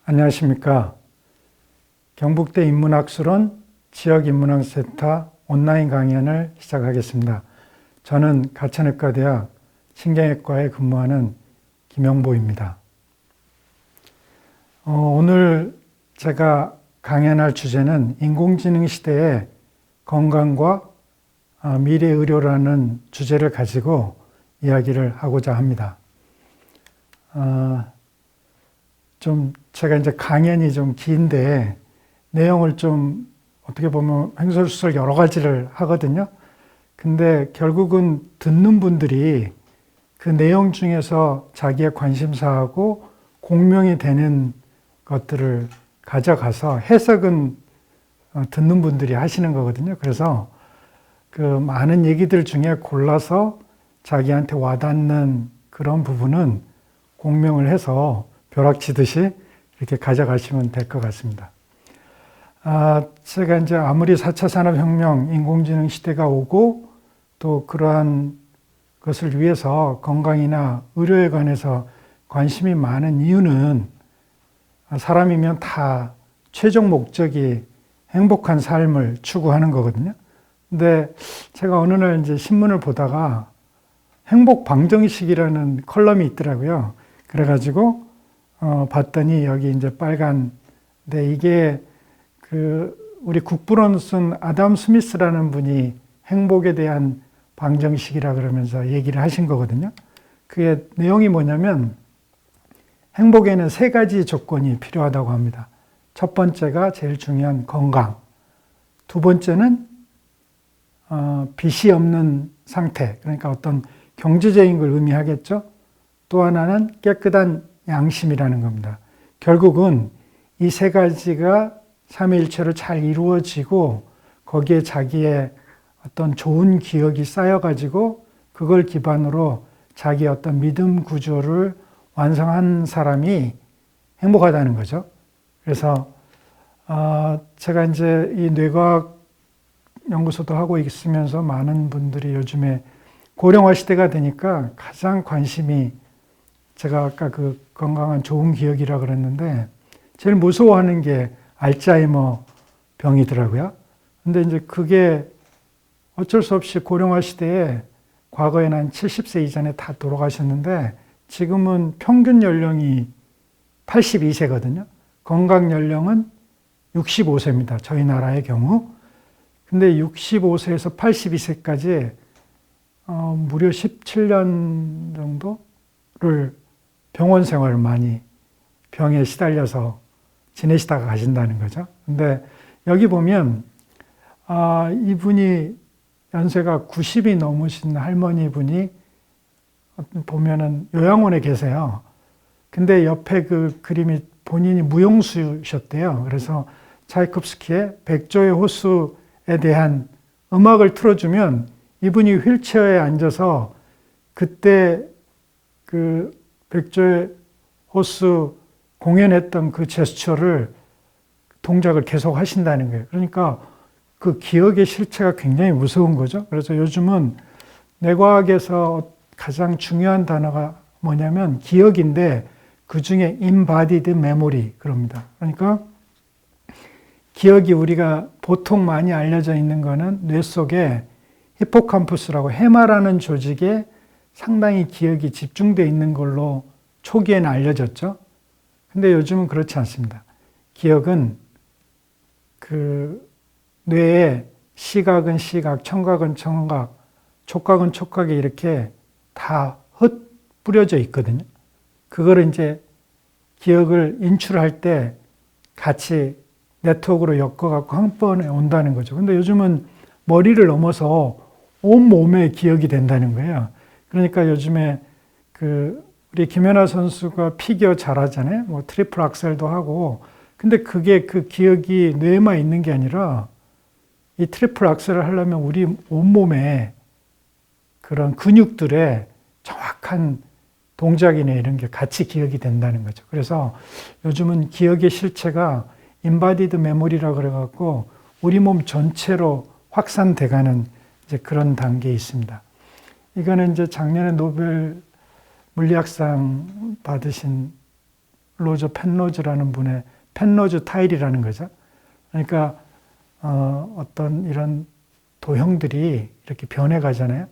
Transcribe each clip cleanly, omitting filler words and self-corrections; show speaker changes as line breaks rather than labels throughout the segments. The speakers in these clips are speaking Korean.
안녕하십니까. 경북대 인문학술원 지역인문학센터 온라인 강연을 시작하겠습니다. 저는 가천의과대학 신경외과에 근무하는 김영보입니다. 오늘 제가 강연할 주제는 인공지능 시대의 건강과 미래 의료라는 주제를 가지고 이야기를 하고자 합니다. 제가 이제 강연이 좀 긴데 내용을 좀 어떻게 보면 횡설수설 여러 가지를 하거든요. 근데 결국은 듣는 분들이 그 내용 중에서 자기의 관심사하고 공명이 되는 것들을 가져가서 해석은 듣는 분들이 하시는 거거든요. 그래서 그 많은 얘기들 중에 골라서 자기한테 와닿는 그런 부분은 공명을 해서 벼락치듯이 이렇게 가져가시면 될 것 같습니다. 제가 이제 아무리 4차 산업혁명, 인공지능 시대가 오고 또 그러한 것을 위해서 건강이나 의료에 관해서 관심이 많은 이유는 사람이면 다 최종 목적이 행복한 삶을 추구하는 거거든요. 근데 제가 어느 날 이제 신문을 보다가 행복 방정식이라는 컬럼이 있더라고요. 그래가지고 봤더니 여기 이제 빨간, 근데 이게 우리 국부론 쓴 아담 스미스라는 분이 행복에 대한 방정식이라 그러면서 얘기를 하신 거거든요. 그게 내용이 뭐냐면 행복에는 3가지 조건이 필요하다고 합니다. 첫 번째가 제일 중요한 건강. 두 번째는 빚이 없는 상태. 그러니까 어떤 경제적인 걸 의미하겠죠. 또 하나는 깨끗한 양심이라는 겁니다. 결국은 이 3가지가 삼위일체로 잘 이루어지고 거기에 자기의 어떤 좋은 기억이 쌓여가지고 그걸 기반으로 자기의 어떤 믿음 구조를 완성한 사람이 행복하다는 거죠. 그래서 제가 이제 이 뇌과학 연구소도 하고 있으면서 많은 분들이 요즘에 고령화 시대가 되니까 가장 관심이, 제가 아까 그 건강한 좋은 기억이라 그랬는데 제일 무서워하는 게 알츠하이머 병이더라고요. 근데 이제 그게 어쩔 수 없이 고령화 시대에 과거에는 한 70세 이전에 다 돌아가셨는데 지금은 평균 연령이 82세거든요. 건강 연령은 65세입니다. 저희 나라의 경우. 근데 65세에서 82세까지 무려 17년 정도를 병원 생활을 많이 병에 시달려서 지내시다가 가신다는 거죠. 근데 여기 보면 이분이 연세가 90이 넘으신 할머니 분이 보면은 요양원에 계세요. 근데 옆에 그 그림이 본인이 무용수셨대요. 그래서 차이콥스키의 백조의 호수에 대한 음악을 틀어주면 이분이 휠체어에 앉아서 그때 그 백조의 호수 공연했던 그 제스처를, 동작을 계속 하신다는 거예요. 그러니까 그 기억의 실체가 굉장히 무서운 거죠. 그래서 요즘은 뇌과학에서 가장 중요한 단어가 뭐냐면 기억인데 그 중에 embodied memory 그럽니다. 그러니까 기억이 우리가 보통 많이 알려져 있는 거는 뇌 속에 히포캄퍼스라고 해마라는 조직에 상당히 기억이 집중되어 있는 걸로 초기에는 알려졌죠. 근데 요즘은 그렇지 않습니다. 기억은 그 뇌에 시각은 시각, 청각은 청각, 촉각은 촉각에 이렇게 다 흩뿌려져 있거든요. 그거를 이제 기억을 인출할 때 같이 네트워크로 엮어갖고 한 번에 온다는 거죠. 근데 요즘은 머리를 넘어서 온몸에 기억이 된다는 거예요. 그러니까 요즘에 우리 김연아 선수가 피겨 잘하잖아요. 뭐 트리플 악셀도 하고. 근데 그게 그 기억이 뇌에만 있는 게 아니라 이 트리플 악셀을 하려면 우리 온몸에 그런 근육들의 정확한 동작이나 이런 게 같이 기억이 된다는 거죠. 그래서 요즘은 기억의 실체가 embodied memory라고 그래갖고 우리 몸 전체로 확산돼가는 이제 그런 단계에 있습니다. 이거는 이제 작년에 노벨 물리학상 받으신 로저 펜로즈라는 분의 펜로즈 타일이라는 거죠. 그러니까 어떤 이런 도형들이 이렇게 변해가잖아요.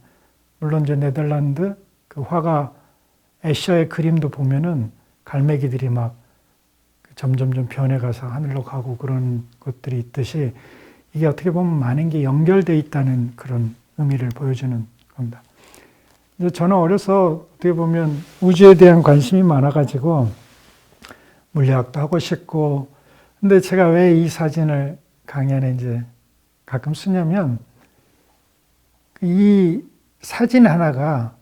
물론 이제 네덜란드 그 화가 애셔의 그림도 보면은 갈매기들이 막 점점점 변해가서 하늘로 가고 그런 것들이 있듯이 이게 어떻게 보면 많은 게 연결되어 있다는 그런 의미를 보여주는 겁니다. 이제 저는 어려서 어떻게 보면 우주에 대한 관심이 많아가지고 물리학도 하고 싶고, 근데 제가 왜 이 사진을 강연에 이제 가끔 쓰냐면 이 사진 하나가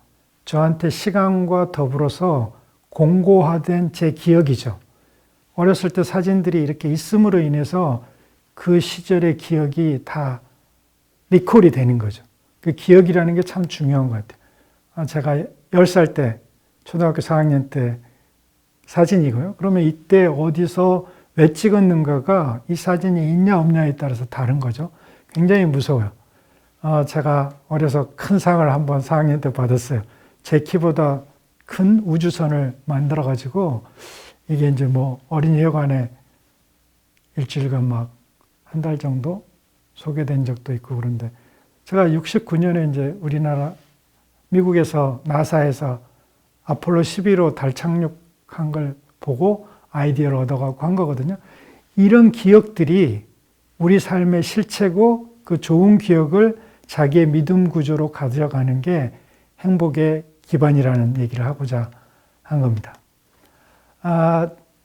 저한테 시간과 더불어서 공고화된 제 기억이죠. 어렸을 때 사진들이 이렇게 있음으로 인해서 그 시절의 기억이 다 리콜이 되는 거죠. 그 기억이라는 게 참 중요한 것 같아요. 제가 10살 때, 초등학교 4학년 때 사진이고요. 그러면 이때 어디서 왜 찍었는가가 이 사진이 있냐 없냐에 따라서 다른 거죠. 굉장히 무서워요. 제가 어려서 큰 상을 한번 4학년 때 받았어요. 제 키보다 큰 우주선을 만들어가지고 이게 이제 뭐 어린이회관에 일주일간 막 한 달 정도 소개된 적도 있고 그런데 제가 69년에 이제 우리나라 미국에서 나사에서 아폴로 11호 달 착륙한 걸 보고 아이디어를 얻어가고 한 거거든요. 이런 기억들이 우리 삶의 실체고 그 좋은 기억을 자기의 믿음 구조로 가져가는 게 행복의 기반이라는 얘기를 하고자 한 겁니다.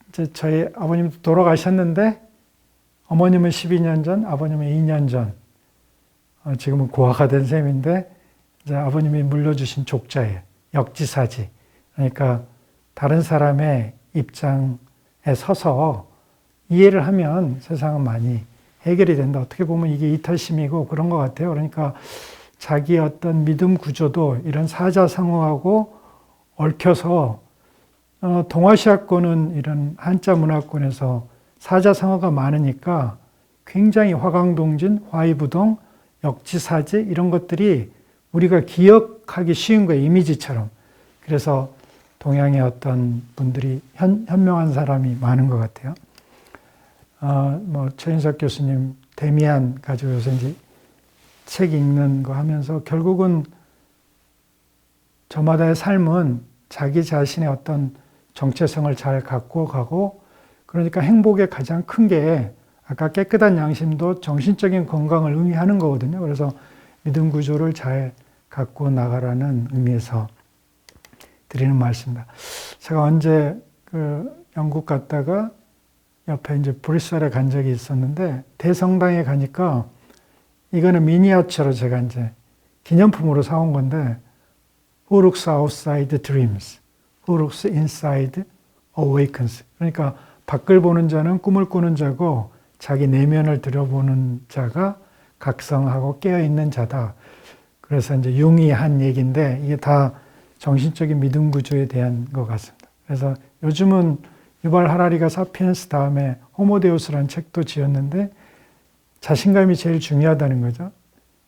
이제 저희 아버님도 돌아가셨는데 어머님은 12년 전, 아버님은 2년 전, 지금은 고아가 된 셈인데 이제 아버님이 물려주신 족자예요. 역지사지. 그러니까 다른 사람의 입장에 서서 이해를 하면 세상은 많이 해결이 된다. 어떻게 보면 이게 이탈심이고 그런 것 같아요. 그러니까 자기의 어떤 믿음 구조도 이런 사자성어하고 얽혀서 동아시아권은 이런 한자 문화권에서 사자성어가 많으니까 굉장히 화강동진, 화이부동, 역지사지 이런 것들이 우리가 기억하기 쉬운 거예요. 이미지처럼. 그래서 동양의 어떤 분들이 현명한 사람이 많은 것 같아요. 최인석 교수님 데미안 가지고 요새 이제 책 읽는 거 하면서 결국은 저마다의 삶은 자기 자신의 어떤 정체성을 잘 갖고 가고 그러니까 행복의 가장 큰 게 아까 깨끗한 양심도 정신적인 건강을 의미하는 거거든요. 그래서 믿음 구조를 잘 갖고 나가라는 의미에서 드리는 말씀입니다. 제가 언제 영국 갔다가 옆에 이제 브리스톨에 간 적이 있었는데 대성당에 가니까 이거는 미니어처로 제가 이제 기념품으로 사온 건데 Who looks outside dreams, who looks inside awakens. 그러니까 밖을 보는 자는 꿈을 꾸는 자고 자기 내면을 들여보는 자가 각성하고 깨어있는 자다. 그래서 이제 융이 한 얘기인데 이게 다 정신적인 믿음 구조에 대한 것 같습니다. 그래서 요즘은 유발 하라리가 사피엔스 다음에 호모데우스라는 책도 지었는데 자신감이 제일 중요하다는 거죠.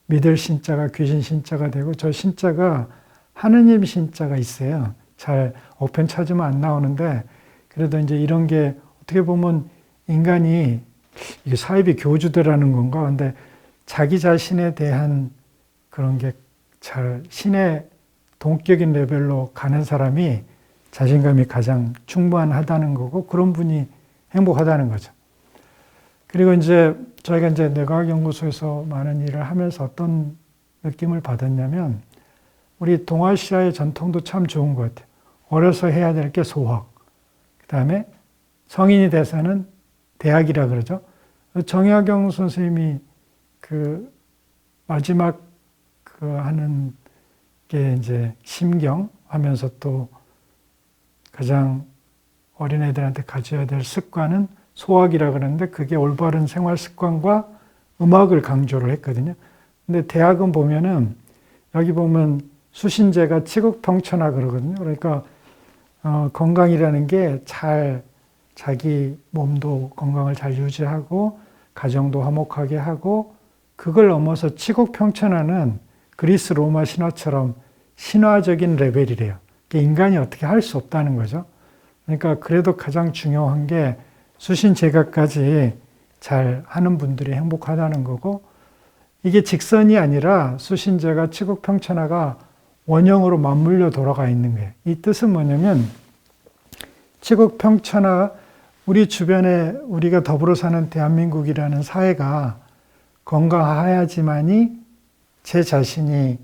믿을 신자가 귀신 신자가 되고 저 신자가 하느님 신자가 있어요. 잘 억편 찾으면 안 나오는데 그래도 이제 이런 게 어떻게 보면 인간이 이게 사이비 교주대라는 건가? 근데 자기 자신에 대한 그런 게 잘 신의 동격인 레벨로 가는 사람이 자신감이 가장 충분하다는 거고 그런 분이 행복하다는 거죠. 그리고 이제 저희가 이제 뇌과학연구소에서 많은 일을 하면서 어떤 느낌을 받았냐면 우리 동아시아의 전통도 참 좋은 것 같아요. 어려서 해야 될 게 소학, 그 다음에 성인이 돼서는 대학이라 그러죠. 정약용 선생님이 그 마지막 하는 게 이제 심경 하면서 또 가장 어린애들한테 가져야 될 습관은 소학이라 그러는데 그게 올바른 생활 습관과 음악을 강조를 했거든요. 근데 대학은 보면은 여기 보면 수신제가 치국평천하 그러거든요. 그러니까 건강이라는 게 잘 자기 몸도 건강을 잘 유지하고 가정도 화목하게 하고 그걸 넘어서 치국평천하는 그리스 로마 신화처럼 신화적인 레벨이래요. 인간이 어떻게 할 수 없다는 거죠. 그러니까 그래도 가장 중요한 게 수신제가까지 잘 하는 분들이 행복하다는 거고, 이게 직선이 아니라 수신제가, 치국평천하가 원형으로 맞물려 돌아가 있는 거예요. 이 뜻은 뭐냐면 치국평천하, 우리 주변에 우리가 더불어 사는 대한민국이라는 사회가 건강해야지만이 제 자신이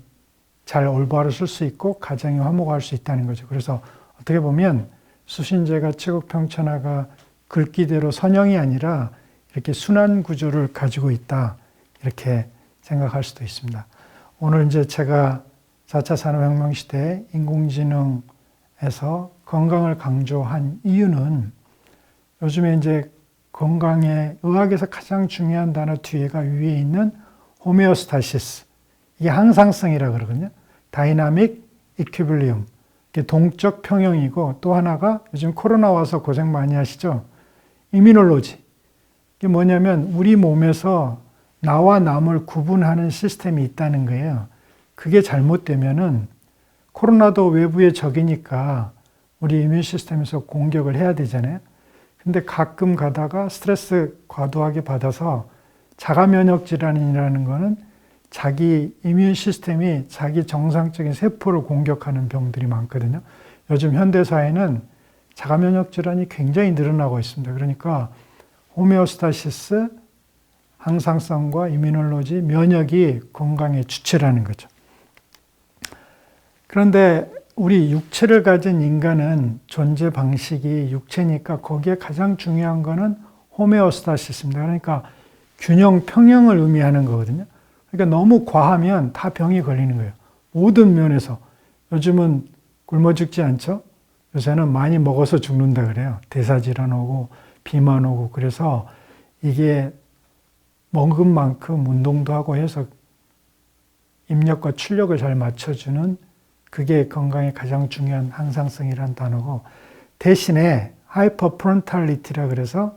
잘 올바로 쓸 수 있고 가정이 화목할 수 있다는 거죠. 그래서 어떻게 보면 수신제가, 치국평천하가 글귀대로 선형이 아니라 이렇게 순환 구조를 가지고 있다, 이렇게 생각할 수도 있습니다. 오늘 이제 제가 4차 산업혁명 시대에 인공지능에서 건강을 강조한 이유는 요즘에 이제 건강에 의학에서 가장 중요한 단어 뒤에가 위에 있는 호메오스타시스, 이게 항상성이라 그러거든요. 다이나믹 이퀴빌리움, 이게 동적 평형이고, 또 하나가 요즘 코로나 와서 고생 많이 하시죠. 이뮤놀로지. 이게 뭐냐면 우리 몸에서 나와 남을 구분하는 시스템이 있다는 거예요. 그게 잘못되면은 코로나도 외부의 적이니까 우리 이뮤 시스템에서 공격을 해야 되잖아요. 근데 가끔 가다가 스트레스 과도하게 받아서 자가 면역 질환이라는 거는 자기 이뮤 시스템이 자기 정상적인 세포를 공격하는 병들이 많거든요. 요즘 현대 사회는 자가 면역 질환이 굉장히 늘어나고 있습니다. 그러니까 호메오스타시스, 항상성과 이뮤놀로지, 면역이 건강의 주체라는 거죠. 그런데 우리 육체를 가진 인간은 존재 방식이 육체니까 거기에 가장 중요한 거는 호메오스타시스입니다. 그러니까 균형, 평형을 의미하는 거거든요. 그러니까 너무 과하면 다 병이 걸리는 거예요. 모든 면에서. 요즘은 굶어 죽지 않죠? 요새는 많이 먹어서 죽는다 그래요. 대사질환 오고 비만 오고. 그래서 이게 먹은 만큼 운동도 하고 해서 입력과 출력을 잘 맞춰주는, 그게 건강에 가장 중요한 항상성이라는 단어고, 대신에 하이퍼프론탈리티라 그래서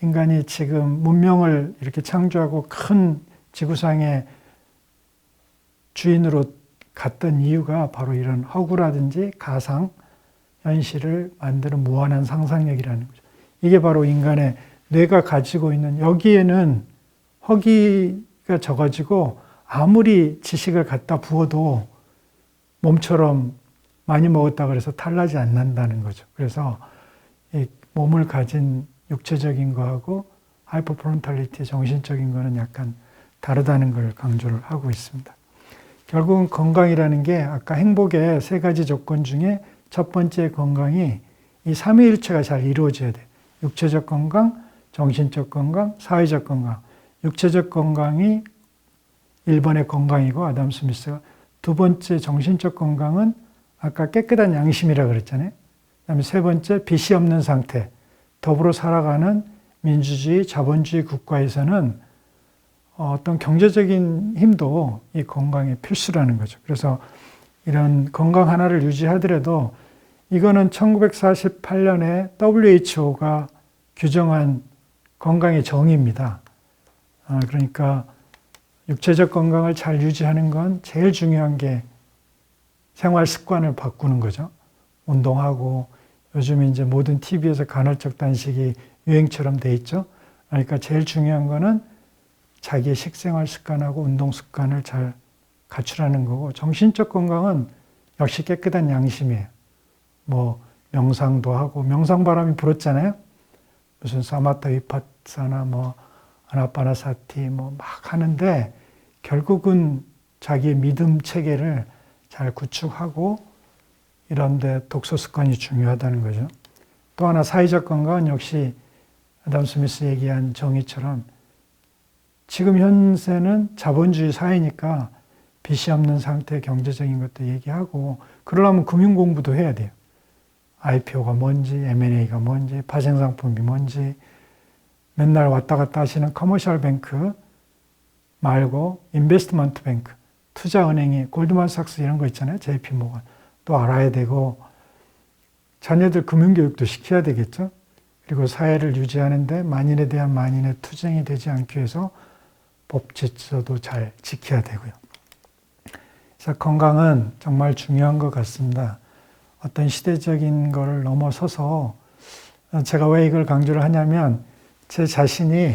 인간이 지금 문명을 이렇게 창조하고 큰 지구상의 주인으로 갔던 이유가 바로 이런 허구라든지 가상, 현실을 만드는 무한한 상상력이라는 거죠. 이게 바로 인간의 뇌가 가지고 있는, 여기에는 허기가 져가지고 아무리 지식을 갖다 부어도 몸처럼 많이 먹었다 그래서 탈나지 않는다는 거죠. 그래서 이 몸을 가진 육체적인 거하고 하이퍼프론탈리티, 정신적인 거는 약간 다르다는 걸 강조를 하고 있습니다. 결국은 건강이라는 게 아까 행복의 세 가지 조건 중에 첫 번째 건강이 이 삼위일체가 잘 이루어져야 돼요. 육체적 건강, 정신적 건강, 사회적 건강. 육체적 건강이 1번의 건강이고, 아담 스미스가 두 번째 정신적 건강은 아까 깨끗한 양심이라 그랬잖아요. 그다음에 세 번째 빚이 없는 상태. 더불어 살아가는 민주주의, 자본주의 국가에서는 어떤 경제적인 힘도 이 건강에 필수라는 거죠. 그래서 이런 건강 하나를 유지하더라도 이거는 1948년에 WHO가 규정한 건강의 정의입니다. 그러니까 육체적 건강을 잘 유지하는 건 제일 중요한 게 생활 습관을 바꾸는 거죠. 운동하고, 요즘 이제 모든 TV에서 간헐적 단식이 유행처럼 돼 있죠. 그러니까 제일 중요한 거는 자기의 식생활 습관하고 운동 습관을 잘 갖추라는 거고, 정신적 건강은 역시 깨끗한 양심이에요. 뭐 명상도 하고, 명상 바람이 불었잖아요. 무슨 사마타 위파사나 뭐 아나파나사티 뭐 막 하는데 결국은 자기의 믿음 체계를 잘 구축하고, 이런데 독서 습관이 중요하다는 거죠. 또 하나 사회적 건강은 역시 아담 스미스 얘기한 정의처럼 지금 현세는 자본주의 사회니까 빚이 없는 상태, 경제적인 것도 얘기하고, 그러려면 금융 공부도 해야 돼요. IPO가 뭔지, M&A가 뭔지, 파생상품이 뭔지, 맨날 왔다 갔다 하시는 커머셜 뱅크 말고 인베스트먼트 뱅크, 투자은행이 골드만삭스 이런 거 있잖아요. JP모건 또 알아야 되고, 자녀들 금융교육도 시켜야 되겠죠. 그리고 사회를 유지하는데 만인에 대한 만인의 투쟁이 되지 않기 위해서 법 질서도 잘 지켜야 되고요. 그래서 건강은 정말 중요한 것 같습니다. 어떤 시대적인 걸 넘어서서 제가 왜 이걸 강조를 하냐면 제 자신이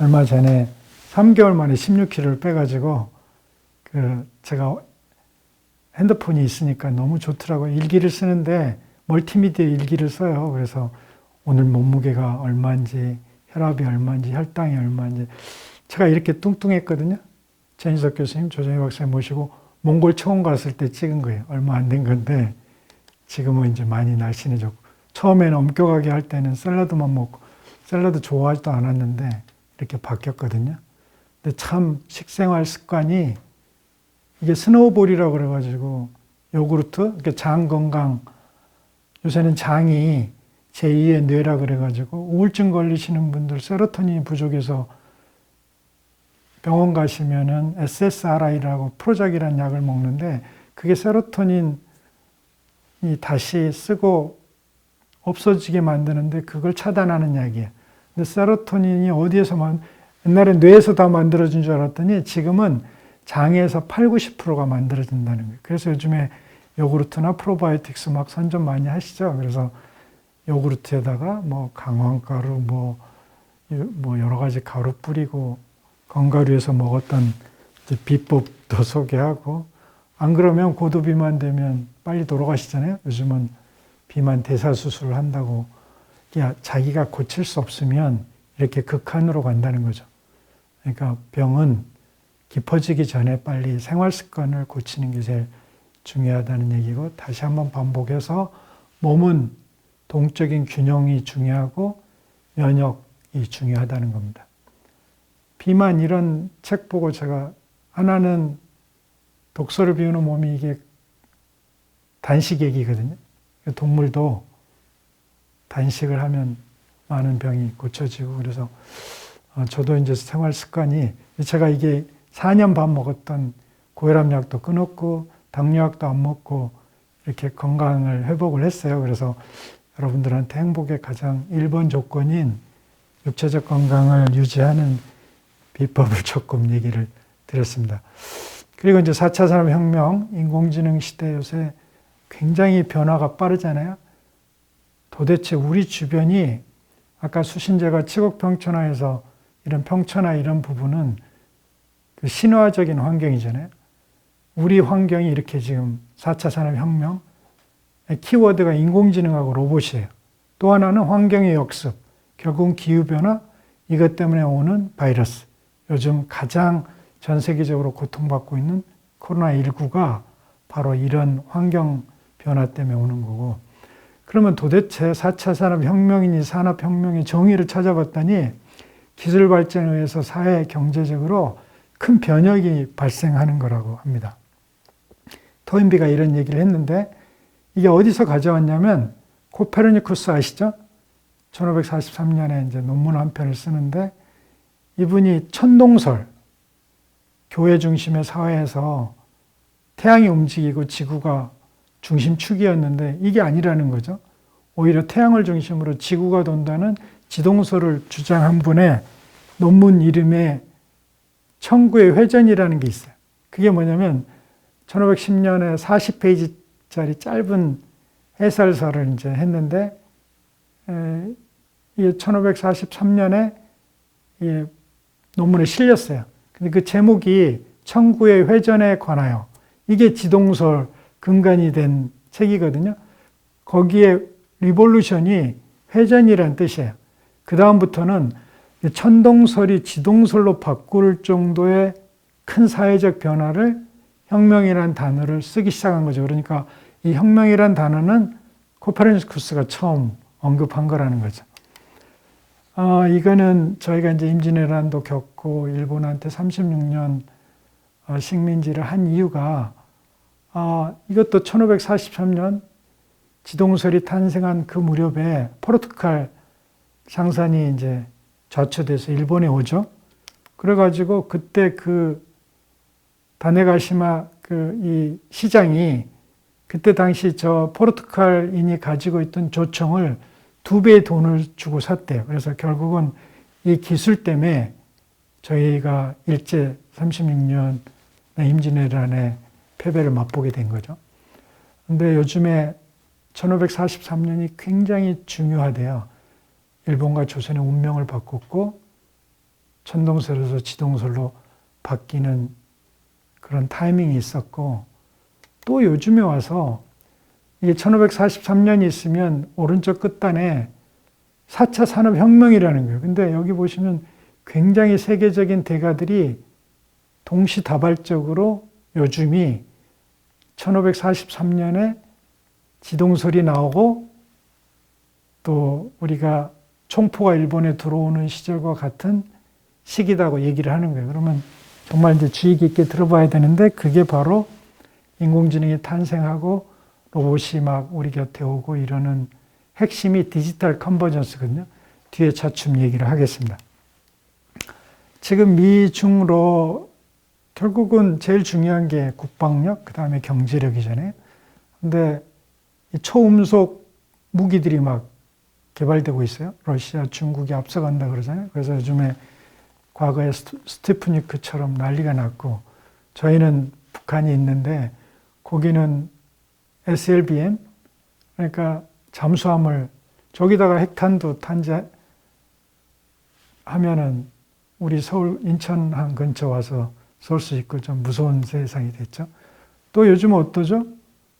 얼마 전에 3개월 만에 16kg를 빼가지고 제가 핸드폰이 있으니까 너무 좋더라고요. 일기를 쓰는데 멀티미디어 일기를 써요. 그래서 오늘 몸무게가 얼마인지, 혈압이 얼마인지, 혈당이 얼마인지. 제가 이렇게 뚱뚱했거든요. 전인석 교수님, 조정희 박사님 모시고 몽골 초원 갔을 때 찍은 거예요. 얼마 안 된 건데 지금은 이제 많이 날씬해졌고, 처음에는 엄격하게 할 때는 샐러드만 먹고 샐러드 좋아하지도 않았는데 이렇게 바뀌었거든요. 근데 참 식생활 습관이 이게 스노우볼이라고 그래가지고 요구르트, 이렇게 장 건강, 요새는 장이 제2의 뇌라 그래가지고 우울증 걸리시는 분들 세로토닌 부족해서 병원 가시면은 SSRI라고 프로작이라는 약을 먹는데 그게 세로토닌이 다시 쓰고 없어지게 만드는데 그걸 차단하는 약이에요. 근데 세로토닌이 어디에서만, 옛날에 뇌에서 다 만들어진 줄 알았더니 지금은 장에서 8, 90%가 만들어진다는 거예요. 그래서 요즘에 요구르트나 프로바이오틱스 막 선전 많이 하시죠. 그래서 요구르트에다가 뭐 강황가루, 뭐 여러 가지 가루 뿌리고 건가루에서 먹었던 비법도 소개하고, 안 그러면 고도비만 되면 빨리 돌아가시잖아요. 요즘은 비만 대사수술을 한다고. 자기가 고칠 수 없으면 이렇게 극한으로 간다는 거죠. 그러니까 병은 깊어지기 전에 빨리 생활 습관을 고치는 게 제일 중요하다는 얘기고, 다시 한번 반복해서 몸은 동적인 균형이 중요하고 면역이 중요하다는 겁니다. 비만 이런 책 보고 제가 하나는 독소를 비우는 몸이 이게 단식액이거든요. 동물도 단식을 하면 많은 병이 고쳐지고, 그래서 저도 이제 생활 습관이, 제가 이게 4년 반 먹었던 고혈압약도 끊었고 당뇨약도 안 먹고 이렇게 건강을 회복을 했어요. 그래서 여러분들한테 행복의 가장 1번 조건인 육체적 건강을 유지하는 비법을 조금 얘기를 드렸습니다. 그리고 이제 4차 산업혁명, 인공지능 시대 요새 굉장히 변화가 빠르잖아요. 도대체 우리 주변이, 아까 수신제가 치국평천화에서 이런 평천화 이런 부분은 그 신화적인 환경이잖아요. 우리 환경이 이렇게 지금 4차 산업혁명, 키워드가 인공지능하고 로봇이에요. 또 하나는 환경의 역습, 결국은 기후변화, 이것 때문에 오는 바이러스. 요즘 가장 전 세계적으로 고통받고 있는 코로나19가 바로 이런 환경 변화 때문에 오는 거고, 그러면 도대체 4차 산업혁명이니 산업혁명의 정의를 찾아봤더니 기술 발전에 의해서 사회 경제적으로 큰 변혁이 발생하는 거라고 합니다. 토인비가 이런 얘기를 했는데, 이게 어디서 가져왔냐면 코페르니쿠스 아시죠? 1543년에 이제 논문 한 편을 쓰는데, 이분이 천동설, 교회 중심의 사회에서 태양이 움직이고 지구가 중심축이었는데 이게 아니라는 거죠. 오히려 태양을 중심으로 지구가 돈다는 지동설을 주장한 분의 논문 이름에 천구의 회전이라는 게 있어요. 그게 뭐냐면 1510년에 40페이지짜리 짧은 해설서를 이제 했는데, 이게 1543년에 논문에 실렸어요. 근데 그 제목이 천구의 회전에 관하여, 이게 지동설 근간이 된 책이거든요. 거기에 리볼루션이 회전이라는 뜻이에요. 그 다음부터는 천동설이 지동설로 바꿀 정도의 큰 사회적 변화를 혁명이라는 단어를 쓰기 시작한 거죠. 그러니까 이 혁명이라는 단어는 코페르니쿠스가 처음 언급한 거라는 거죠. 이거는 저희가 이제 임진왜란도 겪고 일본한테 36년 식민지를 한 이유가, 이것도 1543년 지동설이 탄생한 그 무렵에 포르투갈 상선이 이제 좌초돼서 일본에 오죠. 그래가지고 그때 그 다네가시마 이 시장이 그때 당시 저 포르투갈인이 가지고 있던 조청을 2배의 돈을 주고 샀대요. 그래서 결국은 이 기술 때문에 저희가 일제 36년 임진왜란의 패배를 맛보게 된 거죠. 근데 요즘에 1543년이 굉장히 중요하대요. 일본과 조선의 운명을 바꿨고 천동설에서 지동설로 바뀌는 그런 타이밍이 있었고, 또 요즘에 와서 이게 1543년이 있으면 오른쪽 끝단에 4차 산업혁명이라는 거예요. 근데 여기 보시면 굉장히 세계적인 대가들이 동시다발적으로 요즘이 1543년에 지동설이 나오고 또 우리가 총포가 일본에 들어오는 시절과 같은 시기다고 얘기를 하는 거예요. 그러면 정말 이제 주의 깊게 들어봐야 되는데, 그게 바로 인공지능이 탄생하고 로봇이 막 우리 곁에 오고 이러는 핵심이 디지털 컨버전스거든요. 뒤에 차츰 얘기를 하겠습니다. 지금 미중로 결국은 제일 중요한 게 국방력, 그 다음에 경제력이잖아요. 근데 이 초음속 무기들이 막 개발되고 있어요. 러시아, 중국이 앞서간다 그러잖아요. 그래서 요즘에 과거에 스티프니크처럼 난리가 났고, 저희는 북한이 있는데 거기는 SLBM, 그러니까 잠수함을 저기다가 핵탄두 탄재하면은 우리 서울 인천항 근처 와서 쏠 수 있고 좀 무서운 세상이 됐죠. 또 요즘 어떠죠?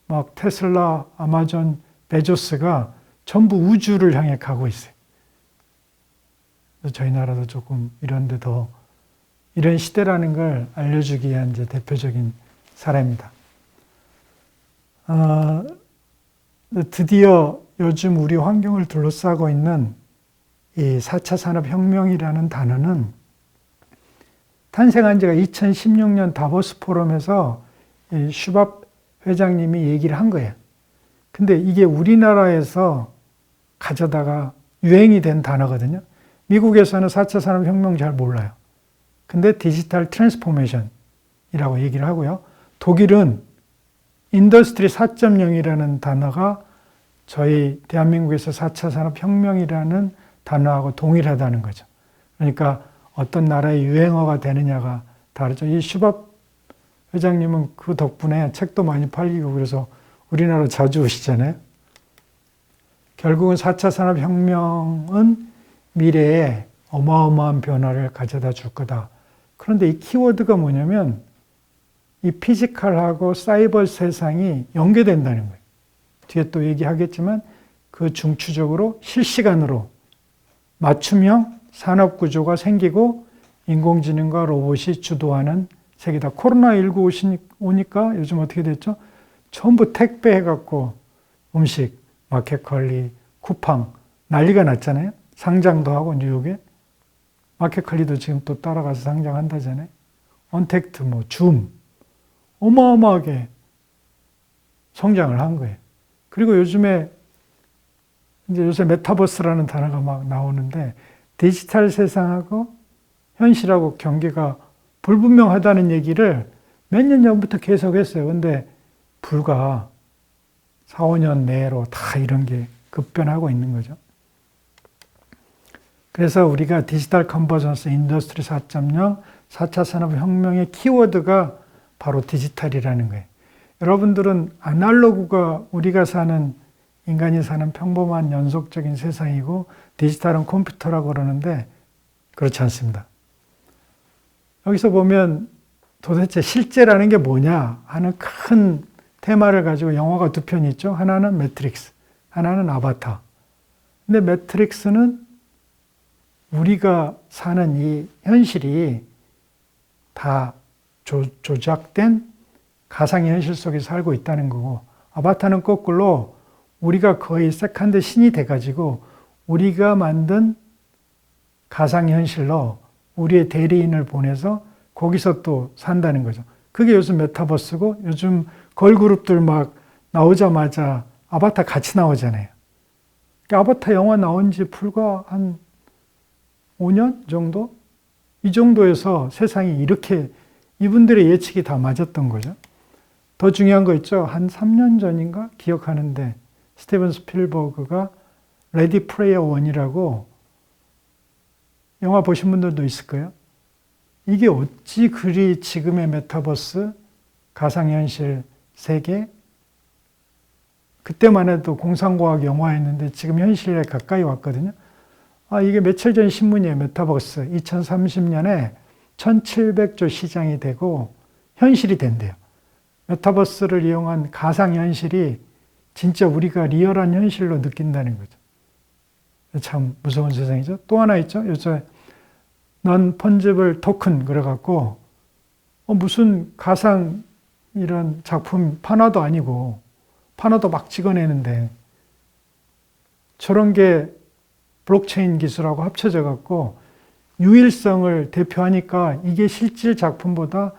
막 테슬라, 아마존, 베조스가 전부 우주를 향해 가고 있어요. 그래서 저희 나라도 조금 이런데 더 이런 시대라는 걸 알려주기 위한 이제 대표적인 사례입니다. 드디어 요즘 우리 환경을 둘러싸고 있는 이 4차 산업혁명이라는 단어는 탄생한 지가 2016년 다보스 포럼에서 이 슈밥 회장님이 얘기를 한 거예요. 근데 이게 우리나라에서 가져다가 유행이 된 단어거든요. 미국에서는 4차 산업혁명 잘 몰라요. 근데 디지털 트랜스포메이션이라고 얘기를 하고요. 독일은 인더스트리 4.0이라는 단어가 저희 대한민국에서 4차 산업혁명이라는 단어하고 동일하다는 거죠. 그러니까 어떤 나라의 유행어가 되느냐가 다르죠. 이 슈밥 회장님은 그 덕분에 책도 많이 팔리고 그래서 우리나라 자주 오시잖아요. 결국은 4차 산업혁명은 미래에 어마어마한 변화를 가져다 줄 거다. 그런데 이 키워드가 뭐냐면 이 피지컬하고 사이버 세상이 연계된다는 거예요. 뒤에 또 얘기하겠지만 그 중추적으로 실시간으로 맞춤형 산업구조가 생기고 인공지능과 로봇이 주도하는 세계다. 코로나19 오니까 요즘 어떻게 됐죠? 전부 택배해갖고 음식, 마켓컬리, 쿠팡 난리가 났잖아요. 상장도 하고 뉴욕에. 마켓컬리도 지금 또 따라가서 상장한다잖아요. 언택트, 줌. 어마어마하게 성장을 한 거예요. 그리고 요새 메타버스라는 단어가 막 나오는데 디지털 세상하고 현실하고 경계가 불분명하다는 얘기를 몇 년 전부터 계속했어요. 근데 불과 4, 5년 내로 다 이런 게 급변하고 있는 거죠. 그래서 우리가 디지털 컨버전스, 인더스트리 4.0, 4차 산업혁명의 키워드가 바로 디지털이라는 거예요. 여러분들은 아날로그가 우리가 사는, 인간이 사는 평범한 연속적인 세상이고 디지털은 컴퓨터라고 그러는데 그렇지 않습니다. 여기서 보면 도대체 실제라는 게 뭐냐 하는 큰 테마를 가지고 영화가 두 편이 있죠. 하나는 매트릭스, 하나는 아바타. 근데 매트릭스는 우리가 사는 이 현실이 다 조작된 가상의 현실 속에 살고 있다는 거고, 아바타는 거꾸로 우리가 거의 세컨드 신이 돼가지고 우리가 만든 가상현실로 우리의 대리인을 보내서 거기서 또 산다는 거죠. 그게 요즘 메타버스고, 요즘 걸그룹들 막 나오자마자 아바타 같이 나오잖아요. 아바타 영화 나온 지 불과 한 5년 정도? 이 정도에서 세상이 이렇게 이분들의 예측이 다 맞았던 거죠. 더 중요한 거 있죠. 한 3년 전인가 기억하는데 스티븐 스필버그가 레디 플레이어 원이라고 영화 보신 분들도 있을 거예요. 이게 어찌 그리 지금의 메타버스, 가상현실 세계, 그때만 해도 공상과학 영화였는데 지금 현실에 가까이 왔거든요. 이게 며칠 전 신문이에요. 메타버스. 2030년에 1700조 시장이 되고 현실이 된대요. 메타버스를 이용한 가상현실이 진짜 우리가 리얼한 현실로 느낀다는 거죠. 참 무서운 세상이죠. 또 하나 있죠. 요새 넌 펀지블 토큰 그래갖고 무슨 가상 이런 작품 판화도 아니고 판화도 막 찍어내는데 저런 게 블록체인 기술하고 합쳐져 갖고 유일성을 대표하니까 이게 실질 작품보다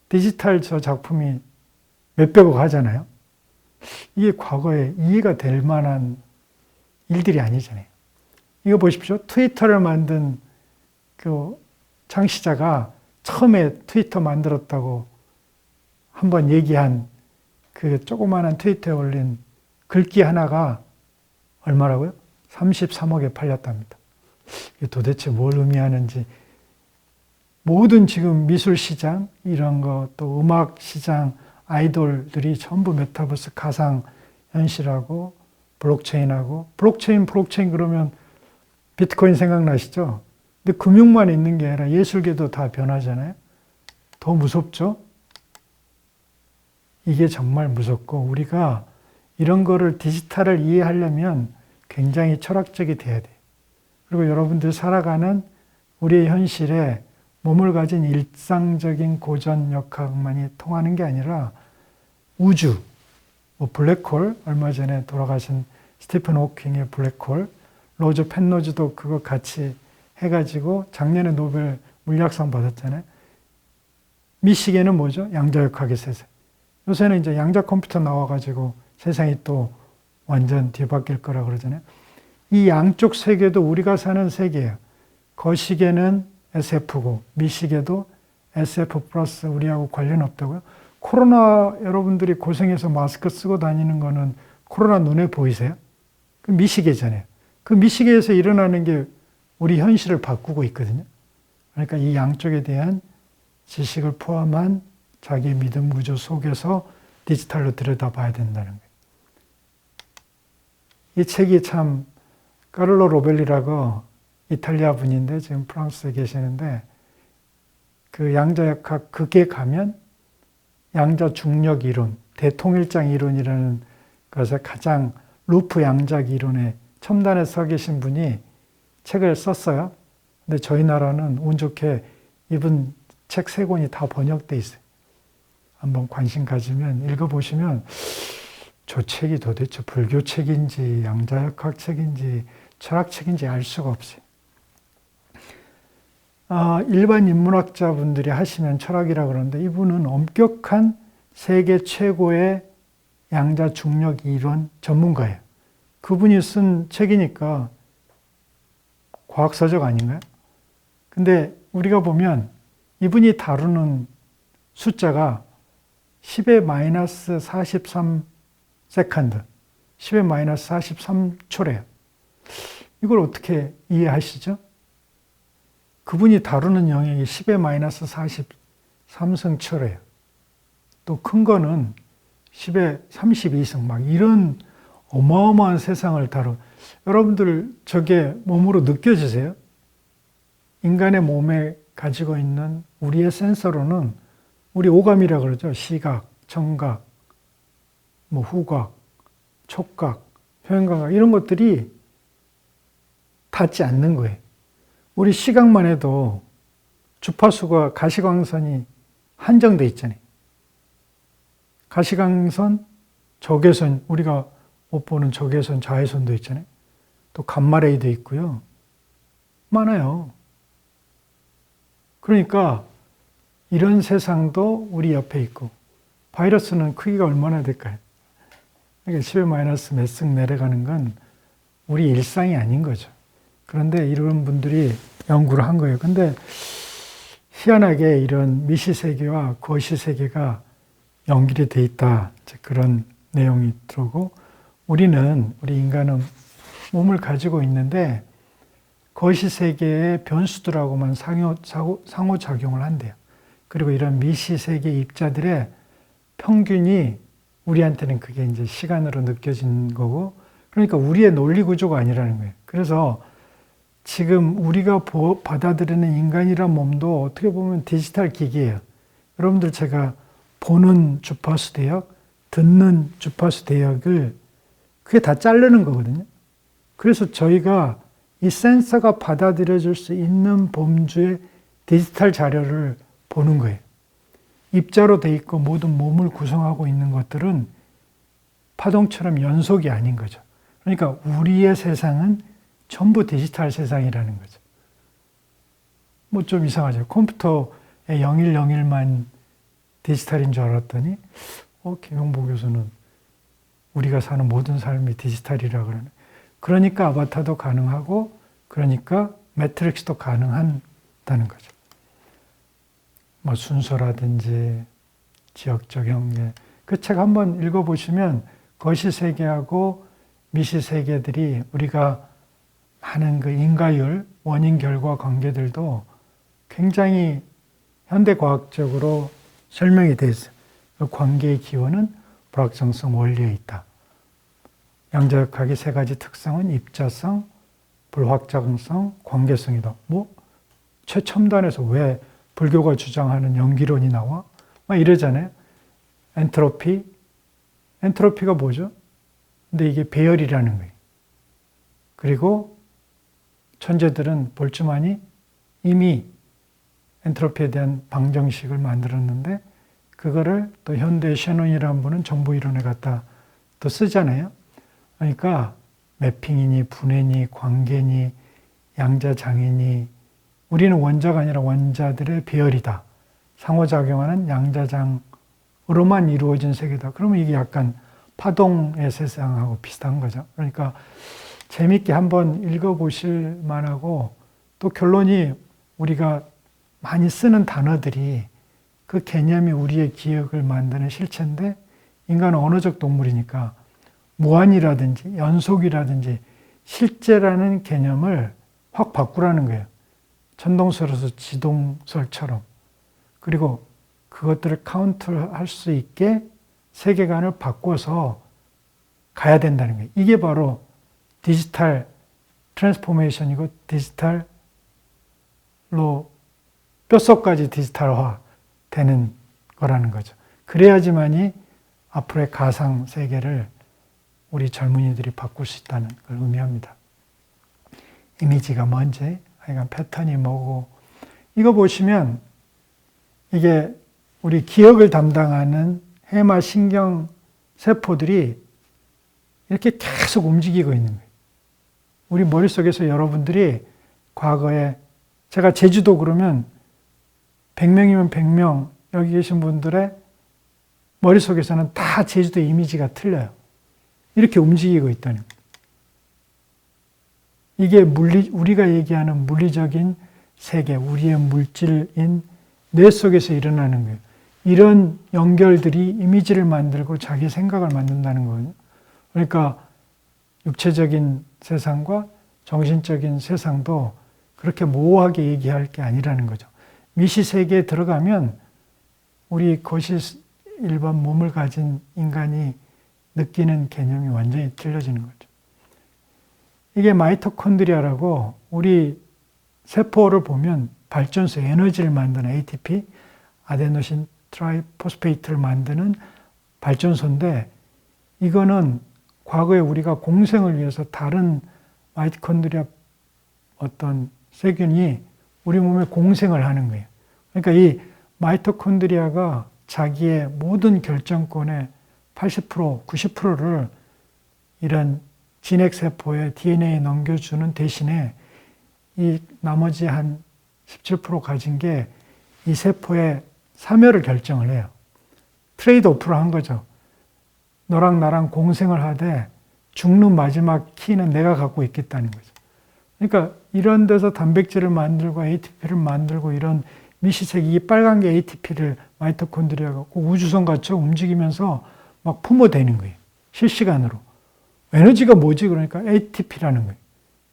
디지털 저 작품이 몇백억 하잖아요. 이게 과거에 이해가 될 만한 일들이 아니잖아요. 이거 보십시오. 트위터를 만든 그 창시자가 처음에 트위터 만들었다고 한번 얘기한 그 조그마한 트위터에 올린 글귀 하나가 얼마라고요? 33억에 팔렸답니다. 이게 도대체 뭘 의미하는지 모든 지금 미술 시장 이런 거 또 음악 시장 아이돌들이 전부 메타버스 가상 현실하고 블록체인하고 블록체인 그러면 비트코인 생각나시죠? 근데 금융만 있는 게 아니라 예술계도 다 변하잖아요. 더 무섭죠? 이게 정말 무섭고 우리가 이런 거를 디지털을 이해하려면 굉장히 철학적이 돼야 돼요. 그리고 여러분들 살아가는 우리의 현실에 몸을 가진 일상적인 고전 역학만이 통하는 게 아니라 우주, 블랙홀, 얼마 전에 돌아가신 스티픈 호킹의 블랙홀, 로저 펜로즈도 그거 같이 해가지고 작년에 노벨 물리학상 받았잖아요. 미시계는 뭐죠? 양자역학의 세상. 요새는 이제 양자 컴퓨터 나와가지고 세상이 또 완전 뒤바뀔 거라 그러잖아요. 이 양쪽 세계도 우리가 사는 세계예요. 거시계는 SF고 미시계도 SF 플러스 우리하고 관련 없다고요. 코로나 여러분들이 고생해서 마스크 쓰고 다니는 거는 코로나 눈에 보이세요? 그 미시계잖아요. 그 미시계에서 일어나는 게 우리 현실을 바꾸고 있거든요. 그러니까 이 양쪽에 대한 지식을 포함한 자기 믿음 구조 속에서 디지털로 들여다봐야 된다는 거예요. 이 책이 참 까를로 로벨리라고 이탈리아 분인데 지금 프랑스에 계시는데 그 양자역학 극에 가면 양자 중력 이론, 대통일장 이론이라는 것에 가장 루프 양자기 이론의 첨단에 서 계신 분이 책을 썼어요. 근데 저희 나라는 운 좋게 이분 책 3권이 다 번역돼 있어요. 한번 관심 가지면 읽어보시면 저 책이 도대체 불교 책인지 양자역학 책인지 철학 책인지 알 수가 없어요. 일반 인문학자분들이 하시면 철학이라 그러는데 이분은 엄격한 세계 최고의 양자 중력 이론 전문가예요. 그분이 쓴 책이니까 과학서적 아닌가요? 근데 우리가 보면 이분이 다루는 숫자가 10의 마이너스 43 세컨드, 10의 마이너스 43초래요. 이걸 어떻게 이해하시죠? 그분이 다루는 영역이 10의 마이너스 43승초래요. 또 큰 거는 10의 32승, 막 이런 어마어마한 세상을 여러분들 저게 몸으로 느껴지세요? 인간의 몸에 가지고 있는 우리의 센서로는 우리 오감이라 그러죠. 시각, 청각, 후각, 촉각, 표현감각 이런 것들이 닿지 않는 거예요. 우리 시각만 해도 주파수가 가시광선이 한정돼 있잖아요. 가시광선, 적외선, 우리가 못 보는 적외선, 자외선도 있잖아요. 또 감마레이도 있고요. 많아요. 그러니까 이런 세상도 우리 옆에 있고 바이러스는 크기가 얼마나 될까요? 그러니까 10의 마이너스 몇 승 내려가는 건 우리 일상이 아닌 거죠. 그런데 이런 분들이 연구를 한 거예요. 근데 희한하게 이런 미시세계와 거시세계가 연결이 돼 있다. 그런 내용이 들어오고 우리 인간은 몸을 가지고 있는데 거시세계의 변수들하고만 상호작용을 한대요. 그리고 이런 미시세계 입자들의 평균이 우리한테는 그게 이제 시간으로 느껴진 거고, 그러니까 우리의 논리 구조가 아니라는 거예요. 그래서 지금 우리가 받아들이는 인간이란 몸도 어떻게 보면 디지털 기기예요. 여러분들 제가 보는 주파수 대역, 듣는 주파수 대역을 그게 다 자르는 거거든요. 그래서 저희가 이 센서가 받아들여줄 수 있는 범주의 디지털 자료를 보는 거예요. 입자로 돼 있고 모든 몸을 구성하고 있는 것들은 파동처럼 연속이 아닌 거죠. 그러니까 우리의 세상은 전부 디지털 세상이라는 거죠. 뭐 좀 이상하죠. 컴퓨터의 0101만 디지털인 줄 알았더니 김용보 교수는 우리가 사는 모든 삶이 디지털이라 그러네. 그러니까 아바타도 가능하고 그러니까 매트릭스도 가능하다는 거죠. 뭐 순서라든지 지역적 형계. 그 책 한번 읽어보시면 거시세계하고 미시세계들이 우리가 하는 그 인과율, 원인 결과 관계들도 굉장히 현대과학적으로 설명이 되어 있어요. 그 관계의 기원은 불확정성 원리에 있다. 양자역학의 세 가지 특성은 입자성, 불확정성, 관계성이다. 뭐 최첨단에서 왜 불교가 주장하는 연기론이 나와? 막 이러잖아요. 엔트로피가 뭐죠? 근데 이게 배열이라는 거예요. 그리고 천재들은 볼츠만이 이미 엔트로피에 대한 방정식을 만들었는데 그거를 또 현대 셰논이라는 분은 정보이론에 갖다 또 쓰잖아요. 그러니까 매핑이니 분해니 관계니 양자장이니 우리는 원자가 아니라 원자들의 배열이다. 상호작용하는 양자장으로만 이루어진 세계다. 그러면 이게 약간 파동의 세상하고 비슷한 거죠. 그러니까 재밌게 한번 읽어보실 만하고 또 결론이 우리가 많이 쓰는 단어들이 그 개념이 우리의 기억을 만드는 실체인데 인간은 언어적 동물이니까 무한이라든지 연속이라든지 실제라는 개념을 확 바꾸라는 거예요. 천동설에서 지동설처럼. 그리고 그것들을 카운트할 수 있게 세계관을 바꿔서 가야 된다는 거예요. 이게 바로 디지털 트랜스포메이션이고 디지털로 뼛속까지 디지털화 되는 거라는 거죠. 그래야지만이 앞으로의 가상 세계를 우리 젊은이들이 바꿀 수 있다는 걸 의미합니다. 이미지가 뭔지, 하여간 패턴이 뭐고, 이거 보시면 이게 우리 기억을 담당하는 해마 신경 세포들이 이렇게 계속 움직이고 있는 거예요. 우리 머릿속에서 여러분들이 과거에 제가 제주도 그러면 100명이면 100명 여기 계신 분들의 머릿속에서는 다 제주도 이미지가 틀려요. 이렇게 움직이고 있다는 거예요. 이게 우리가 얘기하는 물리적인 세계, 우리의 물질인 뇌 속에서 일어나는 거예요. 이런 연결들이 이미지를 만들고 자기 생각을 만든다는 거예요. 그러니까 육체적인 세상과 정신적인 세상도 그렇게 모호하게 얘기할 게 아니라는 거죠. 미시세계에 들어가면 우리 거시 일반 몸을 가진 인간이 느끼는 개념이 완전히 틀려지는 거죠. 이게 마이토콘드리아라고 우리 세포를 보면 발전소 에너지를 만드는 ATP, 아데노신 트라이포스페이트를 만드는 발전소인데 이거는 과거에 우리가 공생을 위해서 다른 마이토콘드리아 어떤 세균이 우리 몸에 공생을 하는 거예요. 그러니까 이 마이토콘드리아가 자기의 모든 결정권의 80%, 90%를 이런 진핵세포의 DNA에 넘겨주는 대신에 이 나머지 한 17% 가진 게 이 세포의 사멸을 결정을 해요. 트레이드 오프를 한 거죠. 너랑 나랑 공생을 하되 죽는 마지막 키는 내가 갖고 있겠다는 거죠. 그러니까 이런 데서 단백질을 만들고 ATP를 만들고 이런 미시세계 이 빨간 게 ATP를 마이토콘드리아가 우주선같이 움직이면서 막 품어대는 거예요. 실시간으로. 에너지가 뭐지? 그러니까 ATP라는 거예요.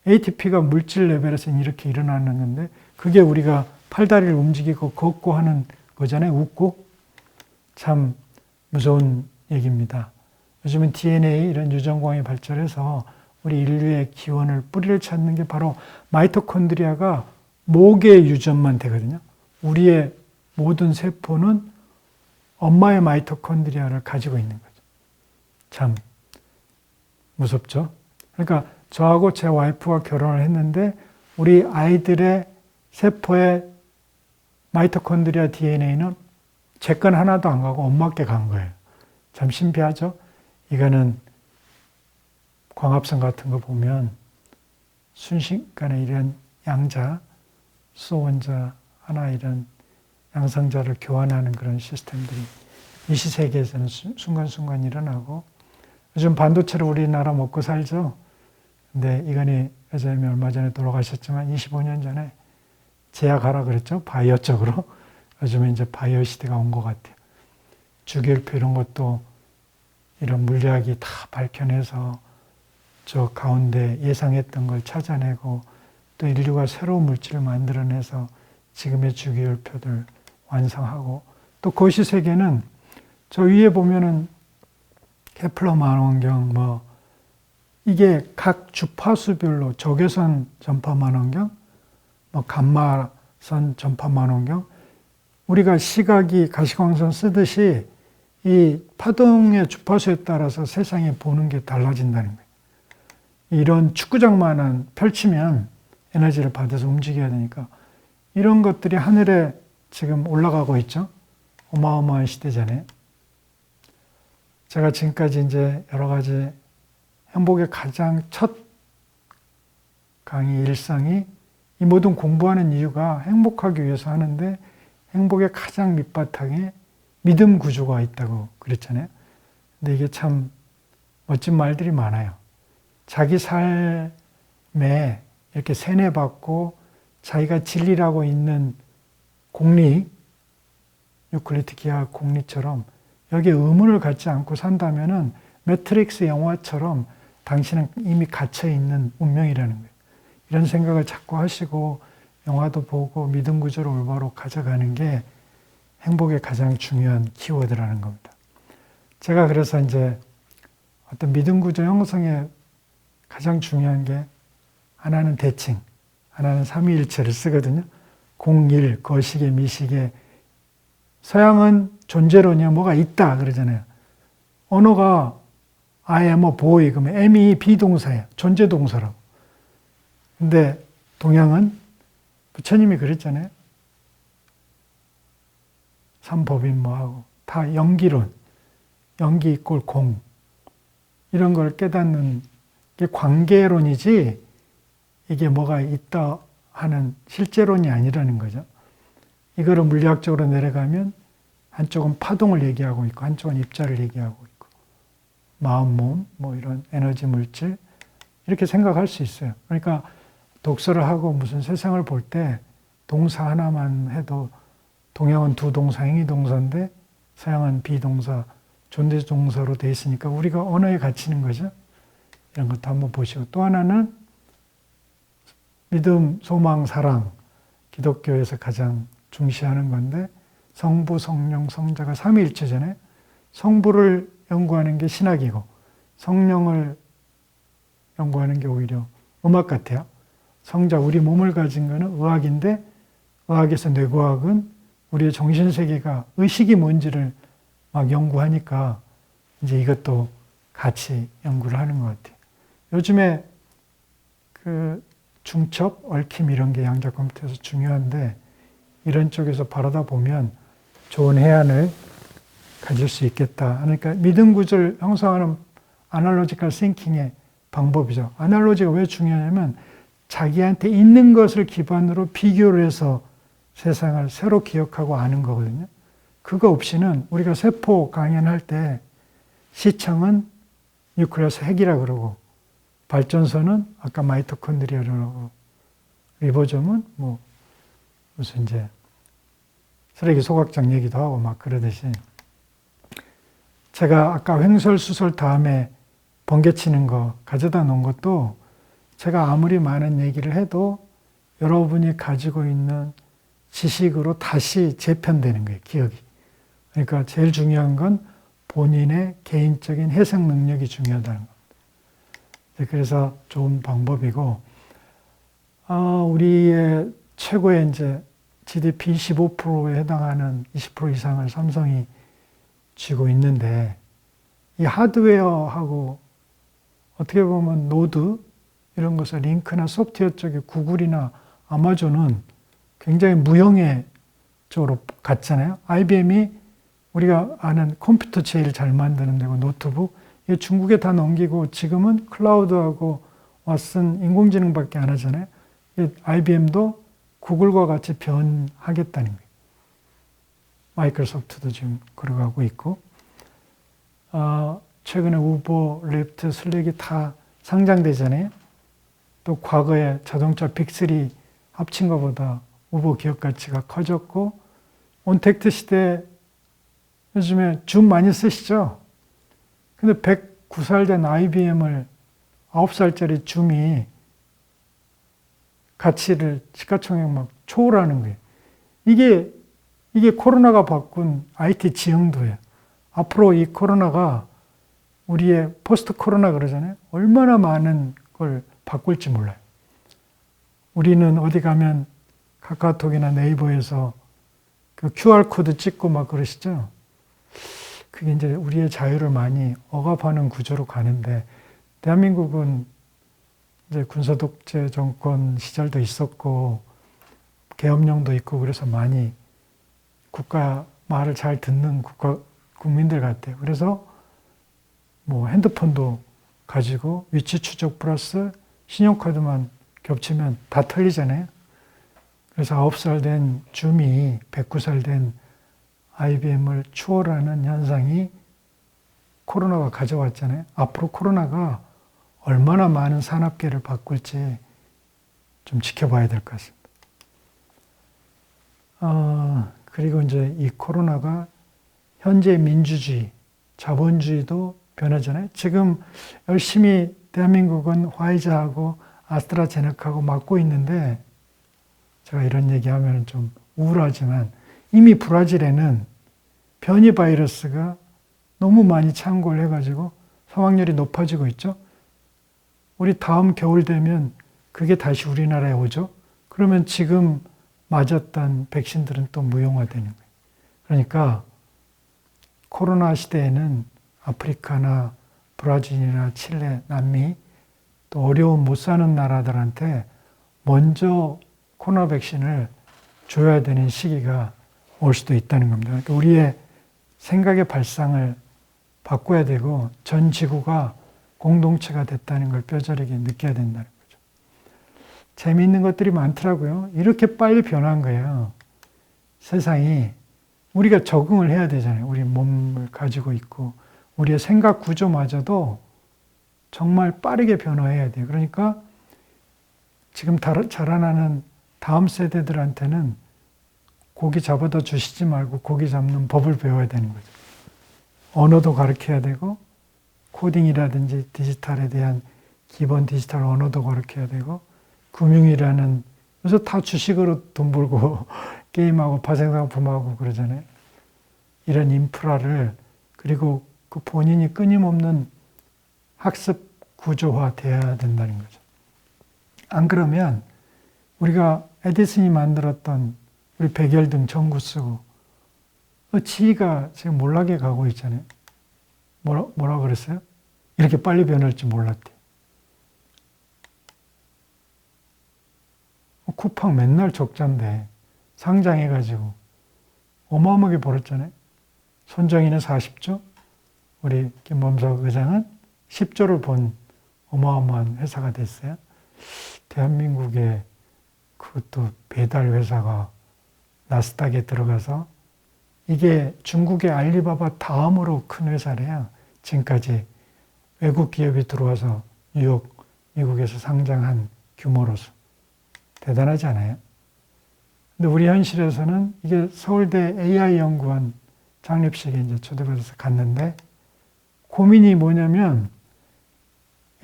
ATP가 물질 레벨에서는 이렇게 일어나는 건데 그게 우리가 팔다리를 움직이고 걷고 하는 거잖아요. 웃고. 참 무서운 얘기입니다. 요즘은 DNA 이런 유전공학이 발전해서 우리 인류의 기원을 뿌리를 찾는 게 바로 마이토콘드리아가 모계 유전만 되거든요. 우리의 모든 세포는 엄마의 마이토콘드리아를 가지고 있는 거죠. 참 무섭죠? 그러니까 저하고 제 와이프가 결혼을 했는데 우리 아이들의 세포의 마이토콘드리아 DNA는 제 건 하나도 안 가고 엄마께 간 거예요. 참 신비하죠? 이거는 광합성 같은 거 보면 순식간에 이런 양자, 수원자, 하나 이런 양성자를 교환하는 그런 시스템들이 이 시세계에서는 순간순간 일어나고, 요즘 반도체로 우리나라 먹고 살죠. 근데 이건희 회장님이 얼마 전에 돌아가셨지만 25년 전에 제약하라 그랬죠. 바이오 쪽으로. 요즘에 이제 바이오 시대가 온 것 같아요. 주기율표 이런 것도 이런 물리학이 다 밝혀내서 저 가운데 예상했던 걸 찾아내고 또 인류가 새로운 물질을 만들어내서 지금의 주기율표들 완성하고, 또 거시세계는 저 위에 보면은 케플러 망원경 뭐 이게 각 주파수별로 적외선 전파 망원경, 뭐 감마선 전파 망원경, 우리가 시각이 가시광선 쓰듯이 이 파동의 주파수에 따라서 세상에 보는 게 달라진다는 거예요. 이런 축구장만한 펼치면 에너지를 받아서 움직여야 되니까 이런 것들이 하늘에 지금 올라가고 있죠. 어마어마한 시대잖아요. 제가 지금까지 이제 여러 가지 행복의 가장 첫 강의 일상이 이 모든 공부하는 이유가 행복하기 위해서 하는데 행복의 가장 밑바탕에 믿음 구조가 있다고 그랬잖아요. 근데 이게 참 멋진 말들이 많아요. 자기 삶에 이렇게 세뇌받고 자기가 진리라고 있는 공리, 유클리드 기하 공리처럼 여기에 의문을 갖지 않고 산다면은 매트릭스 영화처럼 당신은 이미 갇혀있는 운명이라는 거예요. 이런 생각을 자꾸 하시고 영화도 보고 믿음 구조를 올바로 가져가는 게 행복의 가장 중요한 키워드라는 겁니다. 제가 그래서 이제 어떤 믿음 구조 형성에 가장 중요한 게 하나는 대칭, 하나는 삼위일체를 쓰거든요. 공일, 거시계, 미시계. 서양은 존재론이야 뭐가 있다 그러잖아요. 언어가 I am a boy 그러면 M이 비동사예요. 존재 동사라고. 근데 동양은 부처님이 그랬잖아요. 삼법인 뭐하고 다 연기론, 연기 이꼴 공, 이런 걸 깨닫는 게 관계론이지 이게 뭐가 있다 하는 실제론이 아니라는 거죠. 이거를 물리학적으로 내려가면 한쪽은 파동을 얘기하고 있고 한쪽은 입자를 얘기하고 있고 마음, 몸, 뭐 이런 에너지 물질 이렇게 생각할 수 있어요. 그러니까 독서를 하고 무슨 세상을 볼 때 동사 하나만 해도 동양은 두 동사, 행위 동사인데 서양은 비동사, 존재 동사로 돼 있으니까 우리가 언어에 갇히는 거죠. 이런 것도 한번 보시고, 또 하나는 믿음, 소망, 사랑, 기독교에서 가장 중시하는 건데 성부, 성령, 성자가 삼위일체잖아요. 성부를 연구하는 게 신학이고 성령을 연구하는 게 오히려 음악 같아요. 성자, 우리 몸을 가진 거는 의학인데 의학에서 뇌과학은 우리의 정신세계가 의식이 뭔지를 막 연구하니까 이제 이것도 같이 연구를 하는 것 같아요. 요즘에 그 중첩, 얽힘 이런 게 양자 컴퓨터에서 중요한데 이런 쪽에서 바라다 보면 좋은 해안을 가질 수 있겠다. 그러니까 믿음 구조를 형성하는 아날로지컬 싱킹의 방법이죠. 아날로지가 왜 중요하냐면 자기한테 있는 것을 기반으로 비교를 해서 세상을 새로 기억하고 아는 거거든요. 그거 없이는 우리가 세포 강연할 때 시청은 뉴클레스 핵이라 그러고 발전소는 아까 마이토콘드리아라고 리보점은 뭐 무슨 이제 쓰레기 소각장 얘기도 하고 막 그러듯이 제가 아까 횡설수설 다음에 번개치는 거 가져다 놓은 것도 제가 아무리 많은 얘기를 해도 여러분이 가지고 있는 지식으로 다시 재편되는 거예요, 기억이. 그러니까 제일 중요한 건 본인의 개인적인 해석 능력이 중요하다는 겁니다. 그래서 좋은 방법이고, 우리의 최고의 이제 GDP 25%에 해당하는 20% 이상을 삼성이 쥐고 있는데, 이 하드웨어하고 어떻게 보면 노드 이런 것을 링크나 소프트웨어 쪽에 구글이나 아마존은 굉장히 무형의 쪽으로 갔잖아요. IBM이 우리가 아는 컴퓨터 제일 잘 만드는 데고 노트북, 이게 중국에 다 넘기고 지금은 클라우드하고 왓슨 인공지능밖에 안 하잖아요. IBM도 구글과 같이 변하겠다는 거예요. 마이크로소프트도 지금 걸어가고 있고, 최근에 우버, 랩트, 슬랙이 다 상장되잖아요. 또 과거에 자동차 빅3 합친 것보다 우버 기업 가치가 커졌고, 온택트 시대 요즘에 줌 많이 쓰시죠? 근데 109살 된 IBM을 9살짜리 줌이 가치를 시가총액 막 초월하는 거예요. 이게 코로나가 바꾼 IT 지형도예요. 앞으로 이 코로나가 우리의 포스트 코로나 그러잖아요. 얼마나 많은 걸 바꿀지 몰라요. 우리는 어디 가면 카카오톡이나 네이버에서 그 QR코드 찍고 막 그러시죠? 그게 이제 우리의 자유를 많이 억압하는 구조로 가는데, 대한민국은 이제 군사독재 정권 시절도 있었고, 계엄령도 있고, 그래서 많이 국가 말을 잘 듣는 국민들 같아요. 그래서 뭐 핸드폰도 가지고 위치 추적 플러스 신용카드만 겹치면 다 털리잖아요. 그래서 9살 된 줌이 109살 된 IBM을 추월하는 현상이 코로나가 가져왔잖아요. 앞으로 코로나가 얼마나 많은 산업계를 바꿀지 좀 지켜봐야 될 것 같습니다. 그리고 이제 이 코로나가 현재 민주주의, 자본주의도 변하잖아요. 지금 열심히 대한민국은 화이자하고 아스트라제네카하고 맞고 있는데, 제가 이런 얘기하면 좀 우울하지만 이미 브라질에는 변이 바이러스가 너무 많이 창궐 해가지고 사망률이 높아지고 있죠. 우리 다음 겨울 되면 그게 다시 우리나라에 오죠. 그러면 지금 맞았던 백신들은 또 무용화되는 거예요. 그러니까 코로나 시대에는 아프리카나 브라질이나 칠레, 남미, 또 어려운 못 사는 나라들한테 먼저 코로나 백신을 줘야 되는 시기가 올 수도 있다는 겁니다. 그러니까 우리의 생각의 발상을 바꿔야 되고 전 지구가 공동체가 됐다는 걸 뼈저리게 느껴야 된다는 거죠. 재미있는 것들이 많더라고요. 이렇게 빨리 변한 거예요. 세상이. 우리가 적응을 해야 되잖아요. 우리 몸을 가지고 있고 우리의 생각 구조마저도 정말 빠르게 변화해야 돼요. 그러니까 지금 자라나는 다음 세대들한테는 고기 잡아다 주시지 말고 고기 잡는 법을 배워야 되는 거죠. 언어도 가르쳐야 되고 코딩이라든지 디지털에 대한 기본 디지털 언어도 가르쳐야 되고 금융이라는, 요새 다 주식으로 돈 벌고 게임하고 파생상품하고 그러잖아요. 이런 인프라를, 그리고 그 본인이 끊임없는 학습 구조화 돼야 된다는 거죠. 안 그러면 우리가 에디슨이 만들었던 우리 백열등 전구 쓰고 지희가 지금 몰락에 가고 있잖아요. 뭐라 그랬어요? 이렇게 빨리 변할 줄 몰랐대. 쿠팡 맨날 적자인데 상장해가지고 어마어마하게 벌었잖아요. 손정희는 40조, 우리 김범석 의장은 10조를 번 어마어마한 회사가 됐어요. 대한민국에 그것도 배달 회사가 나스닥에 들어가서 이게 중국의 알리바바 다음으로 큰 회사래요. 지금까지 외국 기업이 들어와서 뉴욕, 미국에서 상장한 규모로서. 대단하지 않아요? 근데 우리 현실에서는 이게 서울대 AI연구원 창립식에 이제 초대받아서 갔는데 고민이 뭐냐면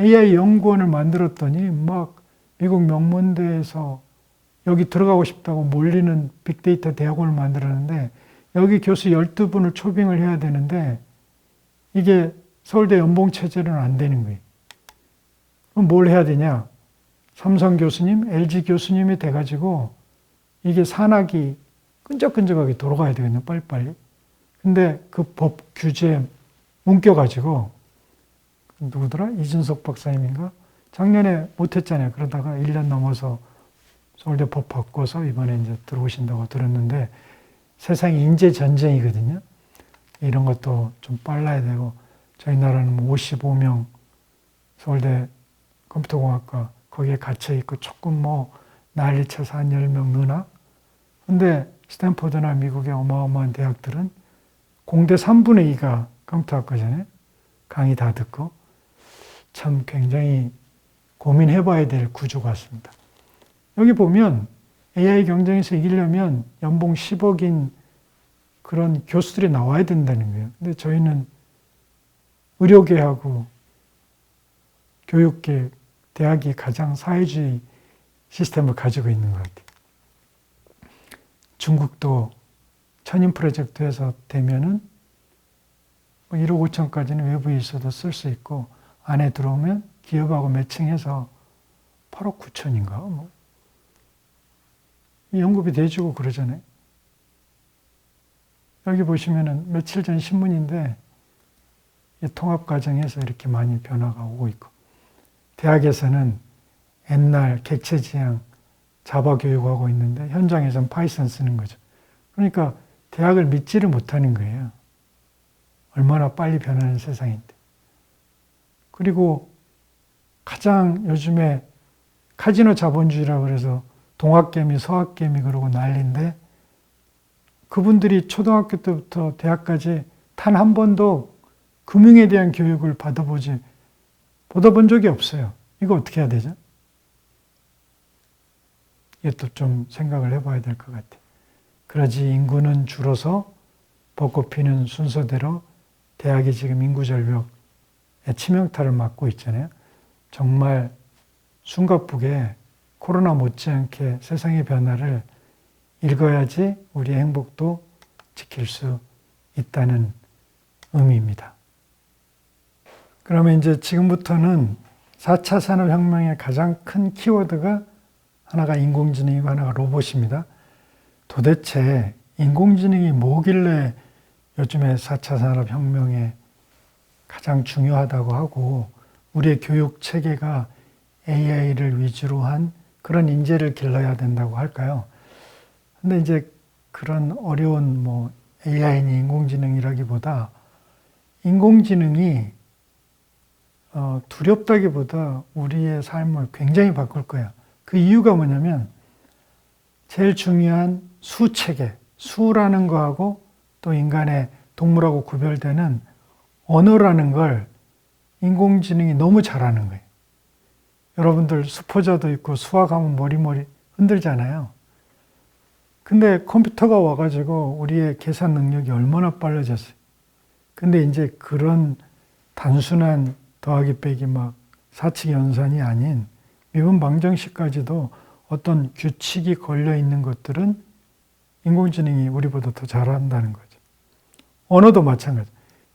AI연구원을 만들었더니 막 미국 명문대에서 여기 들어가고 싶다고 몰리는 빅데이터 대학원을 만들었는데 여기 교수 12분을 초빙을 해야 되는데 이게 서울대 연봉체제로는 안 되는 거예요. 그럼 뭘 해야 되냐? 삼성 교수님, LG 교수님이 돼가지고 이게 산학이 끈적끈적하게 돌아가야 되거든요. 빨리빨리. 근데 그 법 규제에 뭉껴가지고 누구더라? 이준석 박사님인가? 작년에 못했잖아요. 그러다가 1년 넘어서 서울대 법 바꿔서 이번에 이제 들어오신다고 들었는데 세상이 인재 전쟁이거든요. 이런 것도 좀 빨라야 되고 저희 나라는 55명 서울대 컴퓨터공학과 거기에 갇혀있고 조금 뭐 난리쳐서 한 10명 느나? 근데 스탠포드나 미국의 어마어마한 대학들은 공대 3분의 2가 컴퓨터학과잖아요. 강의 다 듣고 참 굉장히 고민해봐야 될 구조 같습니다. 여기 보면 AI 경쟁에서 이기려면 연봉 10억인 그런 교수들이 나와야 된다는 거예요. 근데 저희는 의료계하고 교육계, 대학이 가장 사회주의 시스템을 가지고 있는 것 같아요. 중국도 천인 프로젝트에서 되면은 뭐 1억 5천까지는 외부에 있어도 쓸 수 있고 안에 들어오면 기업하고 매칭해서 8억 9천인가 뭐 연구비 대주고 그러잖아요. 여기 보시면은 며칠 전 신문인데 통합 과정에서 이렇게 많이 변화가 오고 있고 대학에서는 옛날 객체지향 자바 교육하고 있는데 현장에서는 파이썬 쓰는 거죠. 그러니까 대학을 믿지를 못하는 거예요. 얼마나 빨리 변하는 세상인데. 그리고 가장 요즘에 카지노 자본주의라고 그래서 동학개미, 서학개미 그러고 난리인데 그분들이 초등학교 때부터 대학까지 단 한 번도 금융에 대한 교육을 받아본 적이 없어요. 이거 어떻게 해야 되죠? 이것도 좀 생각을 해봐야 될 것 같아요. 그러지 인구는 줄어서 벚꽃 피는 순서대로 대학이 지금 인구 절벽의 치명타를 맞고 있잖아요. 정말 숨가쁘게 코로나 못지않게 세상의 변화를 읽어야지 우리의 행복도 지킬 수 있다는 의미입니다. 그러면 이제 지금부터는 4차 산업혁명의 가장 큰 키워드가 하나가 인공지능이고 하나가 로봇입니다. 도대체 인공지능이 뭐길래 요즘에 4차 산업혁명에 가장 중요하다고 하고 우리의 교육 체계가 AI를 위주로 한 그런 인재를 길러야 된다고 할까요? 근데 이제 그런 어려운 뭐 AI니 인공지능이라기보다 인공지능이 두렵다기보다 우리의 삶을 굉장히 바꿀 거예요. 그 이유가 뭐냐면 제일 중요한 수체계, 수라는 거하고 또 인간의 동물하고 구별되는 언어라는 걸 인공지능이 너무 잘하는 거예요. 여러분들 수포자도 있고 수학하면 머리 흔들잖아요. 근데 컴퓨터가 와가지고 우리의 계산 능력이 얼마나 빨라졌어요. 근데 이제 그런 단순한 더하기 빼기 막 사칙 연산이 아닌 미분 방정식까지도 어떤 규칙이 걸려 있는 것들은 인공지능이 우리보다 더 잘한다는 거죠. 언어도 마찬가지.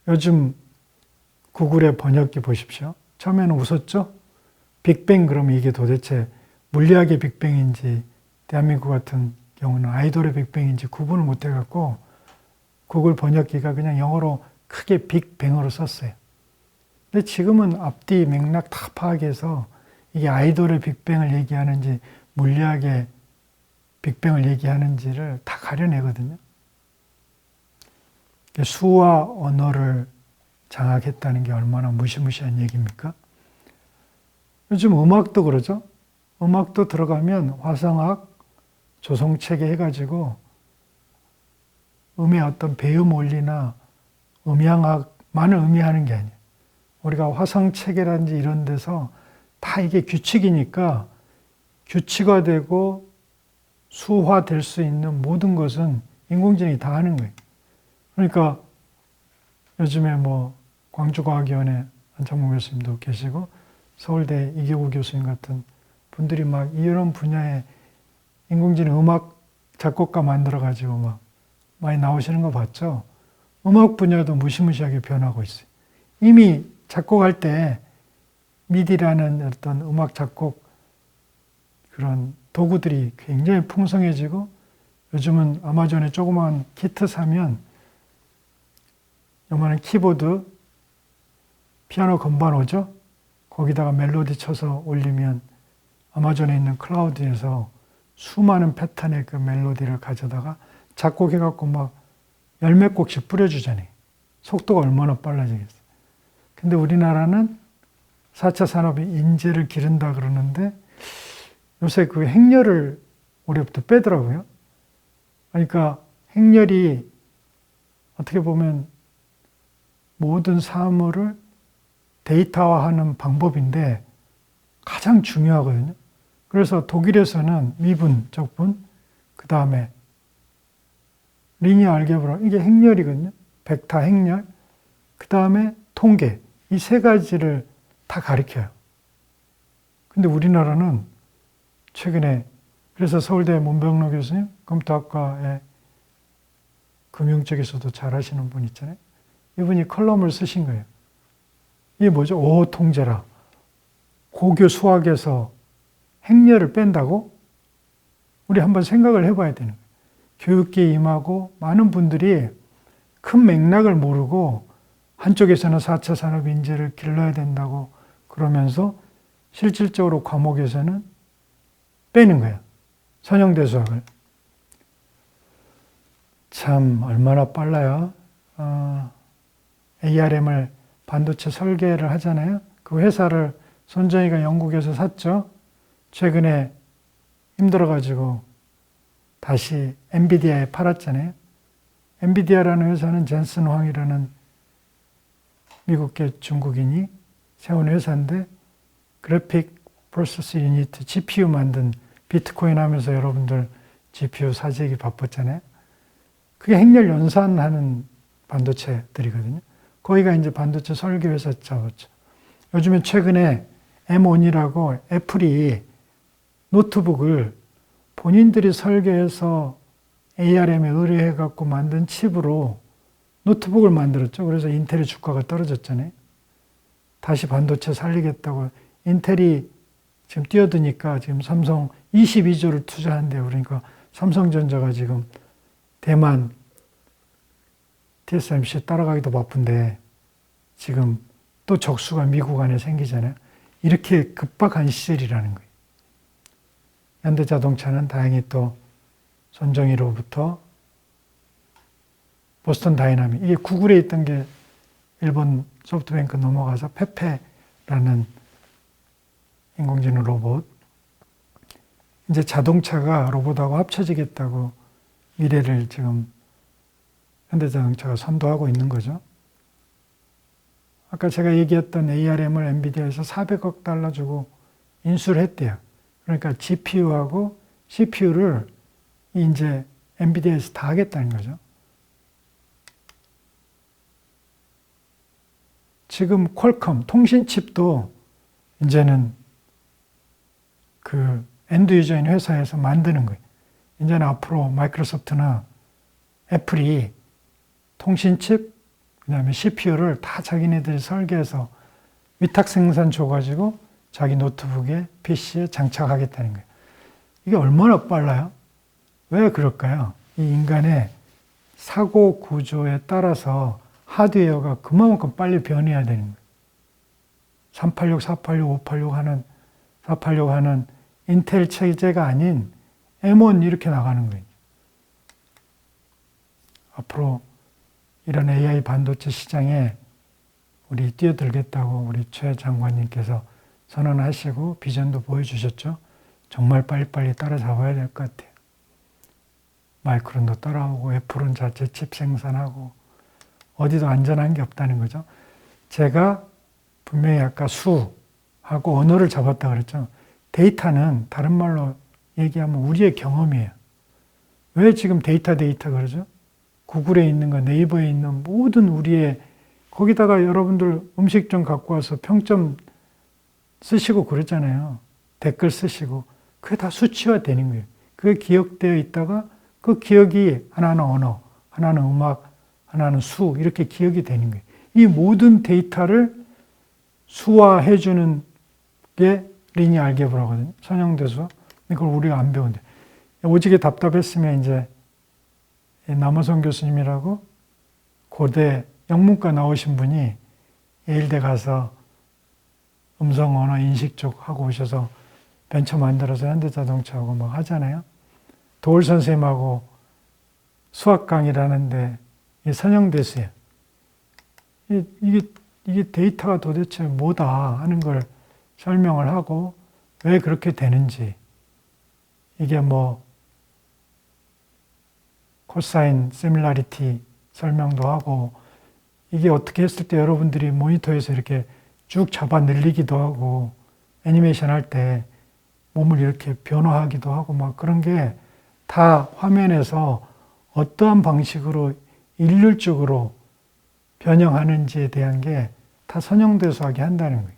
요즘 구글의 번역기 보십시오. 처음에는 웃었죠? 빅뱅 그러면 이게 도대체 물리학의 빅뱅인지 대한민국 같은 경우는 아이돌의 빅뱅인지 구분을 못 해갖고 구글 번역기가 그냥 영어로 크게 빅뱅으로 썼어요. 근데 지금은 앞뒤 맥락 다 파악해서 이게 아이돌의 빅뱅을 얘기하는지 물리학의 빅뱅을 얘기하는지를 다 가려내거든요. 수와 언어를 장악했다는 게 얼마나 무시무시한 얘기입니까? 요즘 음악도 그러죠. 음악도 들어가면 화성학, 조성체계 해가지고 음의 어떤 배음 원리나 음향학만을 의미하는 게 아니에요. 우리가 화성체계라든지 이런 데서 다 이게 규칙이니까 규칙화되고 수화될 수 있는 모든 것은 인공지능이 다 하는 거예요. 그러니까 요즘에 뭐 광주과학위원회 안창문 교수님도 계시고 서울대 이교구 교수님 같은 분들이 막 이런 분야에 인공지능 음악 작곡가 만들어가지고 막 많이 나오시는 거 봤죠? 음악 분야도 무시무시하게 변하고 있어요. 이미 작곡할 때 미디라는 어떤 음악 작곡 그런 도구들이 굉장히 풍성해지고 요즘은 아마존에 조그만 키트 사면 요만한 키보드, 피아노 건반 오죠? 거기다가 멜로디 쳐서 올리면 아마존에 있는 클라우드에서 수많은 패턴의 그 멜로디를 가져다가 작곡해갖고 막 열몇 곡씩 뿌려주잖아요. 속도가 얼마나 빨라지겠어요. 근데 우리나라는 4차 산업이 인재를 기른다 그러는데 요새 그 행렬을 올해부터 빼더라고요. 그러니까 행렬이 어떻게 보면 모든 사물을 데이터화하는 방법인데 가장 중요하거든요. 그래서 독일에서는 미분, 적분, 그 다음에 리니어 알게브라, 이게 행렬이거든요. 벡터 행렬, 그 다음에 통계, 이 세 가지를 다 가르쳐요. 근데 우리나라는 최근에, 그래서 서울대 문병로 교수님, 컴퓨터학과에 금융 쪽에서도 잘 하시는 분 있잖아요. 이분이 컬럼을 쓰신 거예요. 이게 뭐죠? 오, 통제라. 고교 수학에서 행렬을 뺀다고? 우리 한번 생각을 해봐야 되는 거예요. 교육계에 임하고 많은 분들이 큰 맥락을 모르고 한쪽에서는 4차 산업 인재를 길러야 된다고 그러면서 실질적으로 과목에서는 빼는 거예요. 선형대 수학을. 참 얼마나 빨라요. ARM을 반도체 설계를 하잖아요. 그 회사를 손정희가 영국에서 샀죠. 최근에 힘들어가지고 다시 엔비디아에 팔았잖아요. 엔비디아라는 회사는 젠슨 황이라는 미국계 중국인이 세운 회사인데 그래픽 프로세스 유니트 GPU 만든 비트코인 하면서 여러분들 GPU 사재기 바빴잖아요. 그게 행렬 연산하는 반도체들이거든요. 거기가 이제 반도체 설계 회사 잡았죠. 요즘에 최근에 M1이라고 애플이 노트북을 본인들이 설계해서 ARM에 의뢰해갖고 만든 칩으로 노트북을 만들었죠. 그래서 인텔의 주가가 떨어졌잖아요. 다시 반도체 살리겠다고 인텔이 지금 뛰어드니까 지금 삼성 22조를 투자한대요. 그러니까 삼성전자가 지금 대만 TSMC 따라가기도 바쁜데 지금 또 적수가 미국 안에 생기잖아요. 이렇게 급박한 시절이라는 거예요. 현대자동차는 다행히 또 손정희로부터 보스턴 다이나믹, 이게 구글에 있던 게 일본 소프트뱅크 넘어가서 페페라는 인공지능 로봇, 이제 자동차가 로봇하고 합쳐지겠다고 미래를 지금 현대자동차가 선도하고 있는 거죠. 아까 제가 얘기했던 ARM을 엔비디아에서 400억 달러 주고 인수를 했대요. 그러니까 GPU하고 CPU를 이제 엔비디아에서 다 하겠다는 거죠. 지금 퀄컴 통신칩도 이제는 그 엔드 유저인 회사에서 만드는 거예요. 이제는 앞으로 마이크로소프트나 애플이 통신칩, 그 다음에 CPU를 다 자기네들이 설계해서 위탁 생산 줘가지고 자기 노트북에, PC에 장착하겠다는 거예요. 이게 얼마나 빨라요? 왜 그럴까요? 이 인간의 사고 구조에 따라서 하드웨어가 그만큼 빨리 변해야 되는 거예요. 386, 486, 586 하는, 486 하는 인텔 체제가 아닌 M1 이렇게 나가는 거예요. 앞으로 이런 AI 반도체 시장에 우리 뛰어들겠다고 우리 최 장관님께서 선언하시고 비전도 보여주셨죠. 정말 빨리빨리 따라잡아야 될 것 같아요. 마이크론도 따라오고 애플은 자체 칩 생산하고 어디도 안전한 게 없다는 거죠. 제가 분명히 아까 수하고 언어를 잡았다 그랬죠. 데이터는 다른 말로 얘기하면 우리의 경험이에요. 왜 지금 데이터 그러죠? 구글에 있는 거, 네이버에 있는 모든 우리의, 거기다가 여러분들 음식점 갖고 와서 평점 쓰시고 그러잖아요. 댓글 쓰시고. 그게 다 수치화되는 거예요. 그게 기억되어 있다가 그 기억이 하나는 언어, 하나는 음악, 하나는 수, 이렇게 기억이 되는 거예요. 이 모든 데이터를 수화해주는 게 리니어 알게브라거든요. 선형대수. 이걸 우리가 안 배운대. 오지게 답답했으면 이제 남호성 교수님이라고 고대 영문과 나오신 분이 예일대 가서 음성 언어 인식 쪽 하고 오셔서 벤처 만들어서 현대자동차하고 막 하잖아요. 도울 선생님하고 수학 강의를 하는데 이게 선형대수예요. 이게 데이터가 도대체 뭐다 하는 걸 설명을 하고 왜 그렇게 되는지, 이게 뭐 코사인 시뮬라리티 설명도 하고, 이게 어떻게 했을 때 여러분들이 모니터에서 이렇게 쭉 잡아 늘리기도 하고 애니메이션 할 때 몸을 이렇게 변화하기도 하고 막 그런 게 다 화면에서 어떠한 방식으로 일률적으로 변형하는지에 대한 게 다 선형대수하게 한다는 거예요.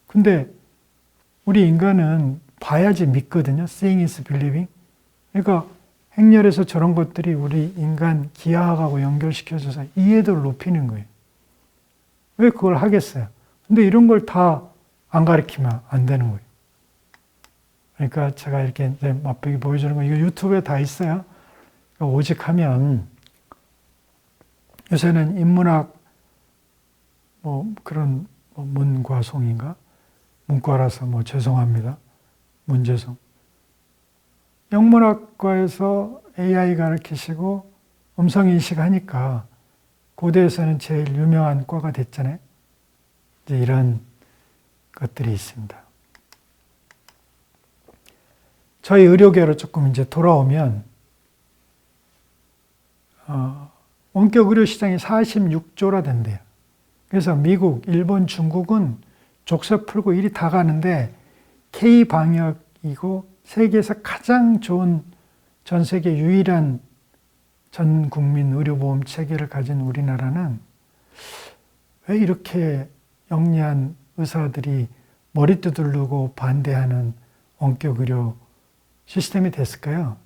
근데 우리 인간은 봐야지 믿거든요. Seeing is believing. 그러니까 행렬에서 저런 것들이 우리 인간 기하학하고 연결시켜줘서 이해도를 높이는 거예요. 왜 그걸 하겠어요? 근데 이런 걸 다 안 가르치면 안 되는 거예요. 그러니까 제가 이렇게 이제 맛보기 보여주는 거, 이거 유튜브에 다 있어요. 그러니까 오직 하면 요새는 인문학 뭐 그런 문과송인가? 문과라서 뭐 죄송합니다. 문제송. 영문학과에서 AI 가르치시고 음성인식 하니까 고대에서는 제일 유명한 과가 됐잖아요. 이제 이런 것들이 있습니다. 저희 의료계로 조금 이제 돌아오면, 원격 의료 시장이 46조라 된대요. 그래서 미국, 일본, 중국은 족쇄 풀고 일이 다 가는데 K-방역이고 세계에서 가장 좋은, 전 세계 유일한 전 국민 의료보험 체계를 가진 우리나라는 왜 이렇게 영리한 의사들이 머리 두들르고 반대하는 원격 의료 시스템이 됐을까요?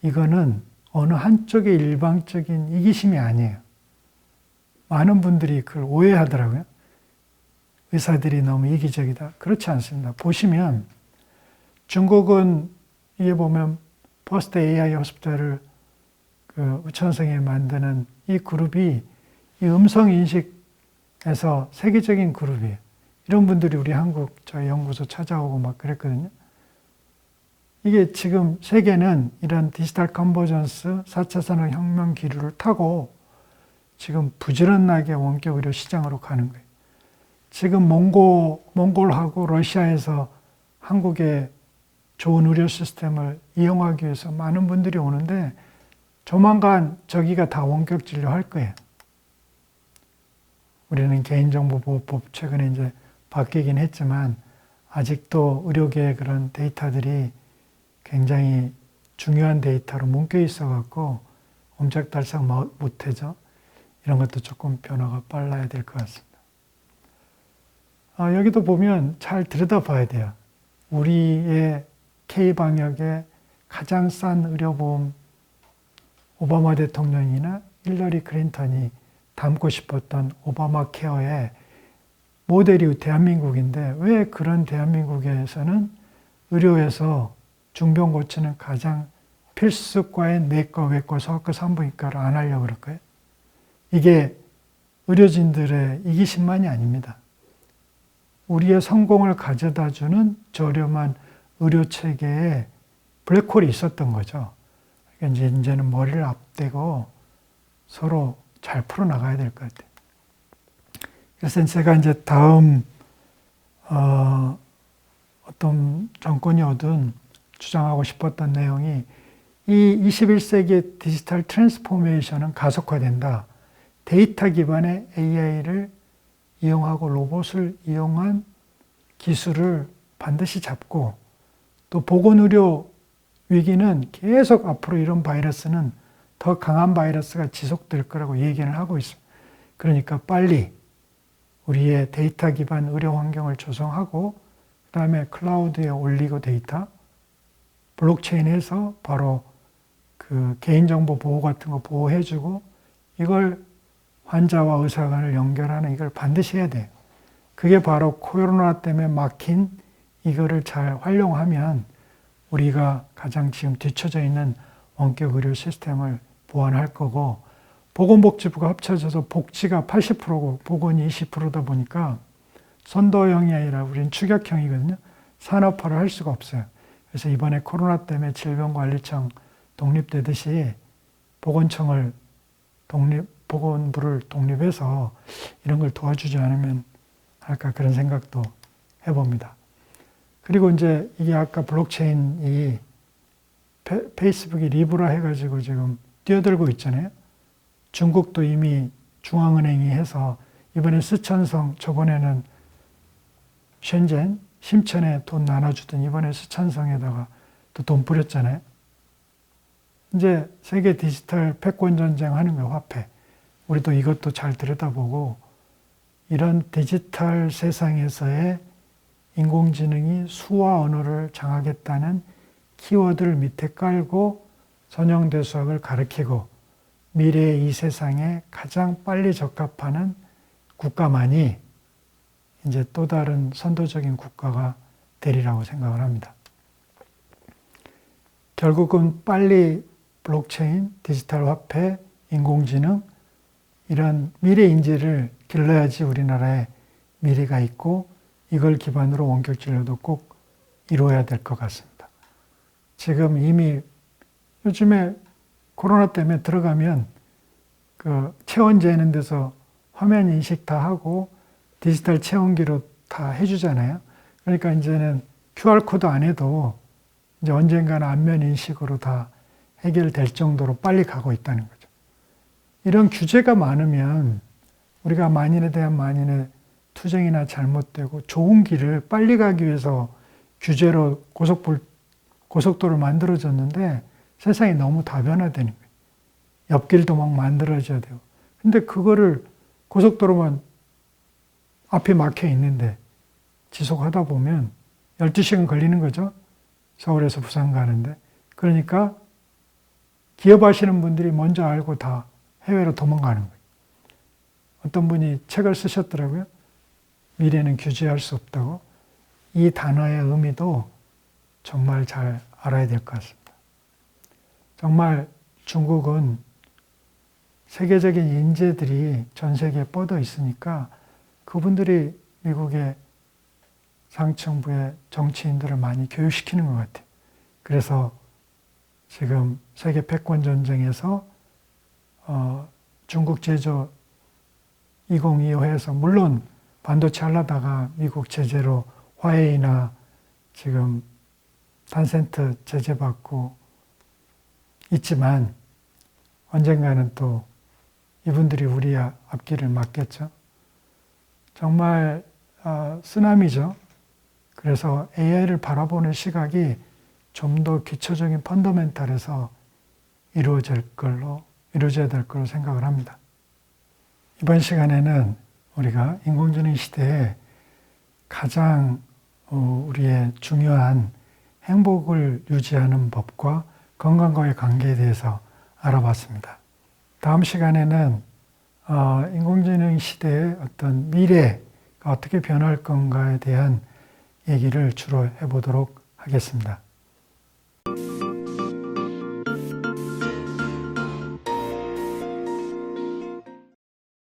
이거는 어느 한쪽의 일방적인 이기심이 아니에요. 많은 분들이 그걸 오해하더라고요. 의사들이 너무 이기적이다. 그렇지 않습니다. 보시면 중국은 이게 보면 퍼스트 AI 호스피탈을 그 우천성에 만드는 이 그룹이 이 음성 인식에서 세계적인 그룹이에요. 이런 분들이 우리 한국 저희 연구소 찾아오고 막 그랬거든요. 이게 지금 세계는 이런 디지털 컨버전스 4차 산업혁명 기류를 타고 지금 부지런하게 원격 의료 시장으로 가는 거예요. 지금 몽골하고 러시아에서 한국의 좋은 의료 시스템을 이용하기 위해서 많은 분들이 오는데 조만간 저기가 다 원격 진료할 거예요. 우리는 개인정보보호법 최근에 이제 바뀌긴 했지만 아직도 의료계의 그런 데이터들이 굉장히 중요한 데이터로 묶여 있어갖고 옴짝달싹 못해져. 이런 것도 조금 변화가 빨라야 될 것 같습니다. 여기도 보면 잘 들여다봐야 돼요. 우리의 K방역의 가장 싼 의료보험, 오바마 대통령이나 힐러리 클린턴이 담고 싶었던 오바마 케어의 모델이 대한민국인데 왜 그런 대한민국에서는 의료에서 중병 고치는 가장 필수과의 내과, 외과, 소아과, 산부인과를 안 하려고 그럴까요? 이게 의료진들의 이기심만이 아닙니다. 우리의 성공을 가져다주는 저렴한 의료체계에 블랙홀이 있었던 거죠. 그러니까 이제는 머리를 앞대고 서로 잘 풀어나가야 될 것 같아요. 그래서 제가 이제 다음 어떤 정권이 오든 주장하고 싶었던 내용이 이 21세기의 디지털 트랜스포메이션은 가속화된다. 데이터 기반의 AI를 이용하고 로봇을 이용한 기술을 반드시 잡고 또 보건의료 위기는 계속 앞으로 이런 바이러스는 더 강한 바이러스가 지속될 거라고 얘기를 하고 있습니다. 그러니까 빨리 우리의 데이터 기반 의료 환경을 조성하고 그 다음에 클라우드에 올리고 데이터 블록체인에서 바로 그 개인정보 보호 같은 거 보호해주고 이걸 환자와 의사 간을 연결하는 이걸 반드시 해야 돼요. 그게 바로 코로나 때문에 막힌 이거를 잘 활용하면 우리가 가장 지금 뒤처져 있는 원격 의료 시스템을 보완할 거고, 보건복지부가 합쳐져서 복지가 80%고 보건이 20%다 보니까 선도형이 아니라 우리는 추격형이거든요. 산업화를 할 수가 없어요. 그래서 이번에 코로나 때문에 질병관리청 독립되듯이 보건청을 보건부를 독립해서 이런 걸 도와주지 않으면 할까, 그런 생각도 해봅니다. 그리고 이제 이게 아까 블록체인이 페이스북이 리브라 해가지고 지금 뛰어들고 있잖아요. 중국도 이미 중앙은행이 해서 이번에 스촨성, 저번에는 셴젠, 심천에 돈 나눠주던 이번에 스촨성에다가 또 돈 뿌렸잖아요. 이제 세계 디지털 패권 전쟁 하는 거예요, 화폐. 우리도 이것도 잘 들여다보고, 이런 디지털 세상에서의 인공지능이 수와 언어를 장악했다는 키워드를 밑에 깔고 선형대 수학을 가르치고 미래의 이 세상에 가장 빨리 적합하는 국가만이 이제 또 다른 선도적인 국가가 되리라고 생각을 합니다. 결국은 빨리 블록체인, 디지털 화폐, 인공지능 이런 미래 인재를 길러야지 우리나라에 미래가 있고, 이걸 기반으로 원격 진료도 꼭 이루어야 될 것 같습니다. 지금 이미 요즘에 코로나 때문에 들어가면 그 체온 재는 데서 화면 인식 다 하고 디지털 체온기로 다 해주잖아요. 그러니까 이제는 QR코드 안 해도 이제 언젠가는 안면 인식으로 다 해결될 정도로 빨리 가고 있다는 거죠. 이런 규제가 많으면 우리가 만인에 대한 만인의 투쟁이나 잘못되고 좋은 길을 빨리 가기 위해서 규제로 고속도로를 만들어졌는데 세상이 너무 다변화되는 거예요. 옆길도 막 만들어져야 되고. 근데 그거를 고속도로만 앞에 막혀 있는데 지속하다 보면 12시간 걸리는 거죠. 서울에서 부산 가는데. 그러니까 기업하시는 분들이 먼저 알고 다 해외로 도망가는 거예요. 어떤 분이 책을 쓰셨더라고요. 미래는 규제할 수 없다고. 이 단어의 의미도 정말 잘 알아야 될 것 같습니다. 정말 중국은 세계적인 인재들이 전 세계에 뻗어 있으니까 그분들이 미국의 상층부의 정치인들을 많이 교육시키는 것 같아요. 그래서 지금 세계 패권 전쟁에서 중국 제조 2025에서 물론 반도체 하려다가 미국 제재로 화웨이나 지금 탄센트 제재받고 있지만 언젠가는 또 이분들이 우리 앞길을 막겠죠. 정말 쓰나미죠. 그래서 AI를 바라보는 시각이 좀 더 기초적인 펀더멘탈에서 이루어져야 될 걸로 생각을 합니다. 이번 시간에는 우리가 인공지능 시대에 가장 우리의 중요한 행복을 유지하는 법과 건강과의 관계에 대해서 알아봤습니다. 다음 시간에는 인공지능 시대의 어떤 미래가 어떻게 변할 건가에 대한 얘기를 주로 해보도록 하겠습니다.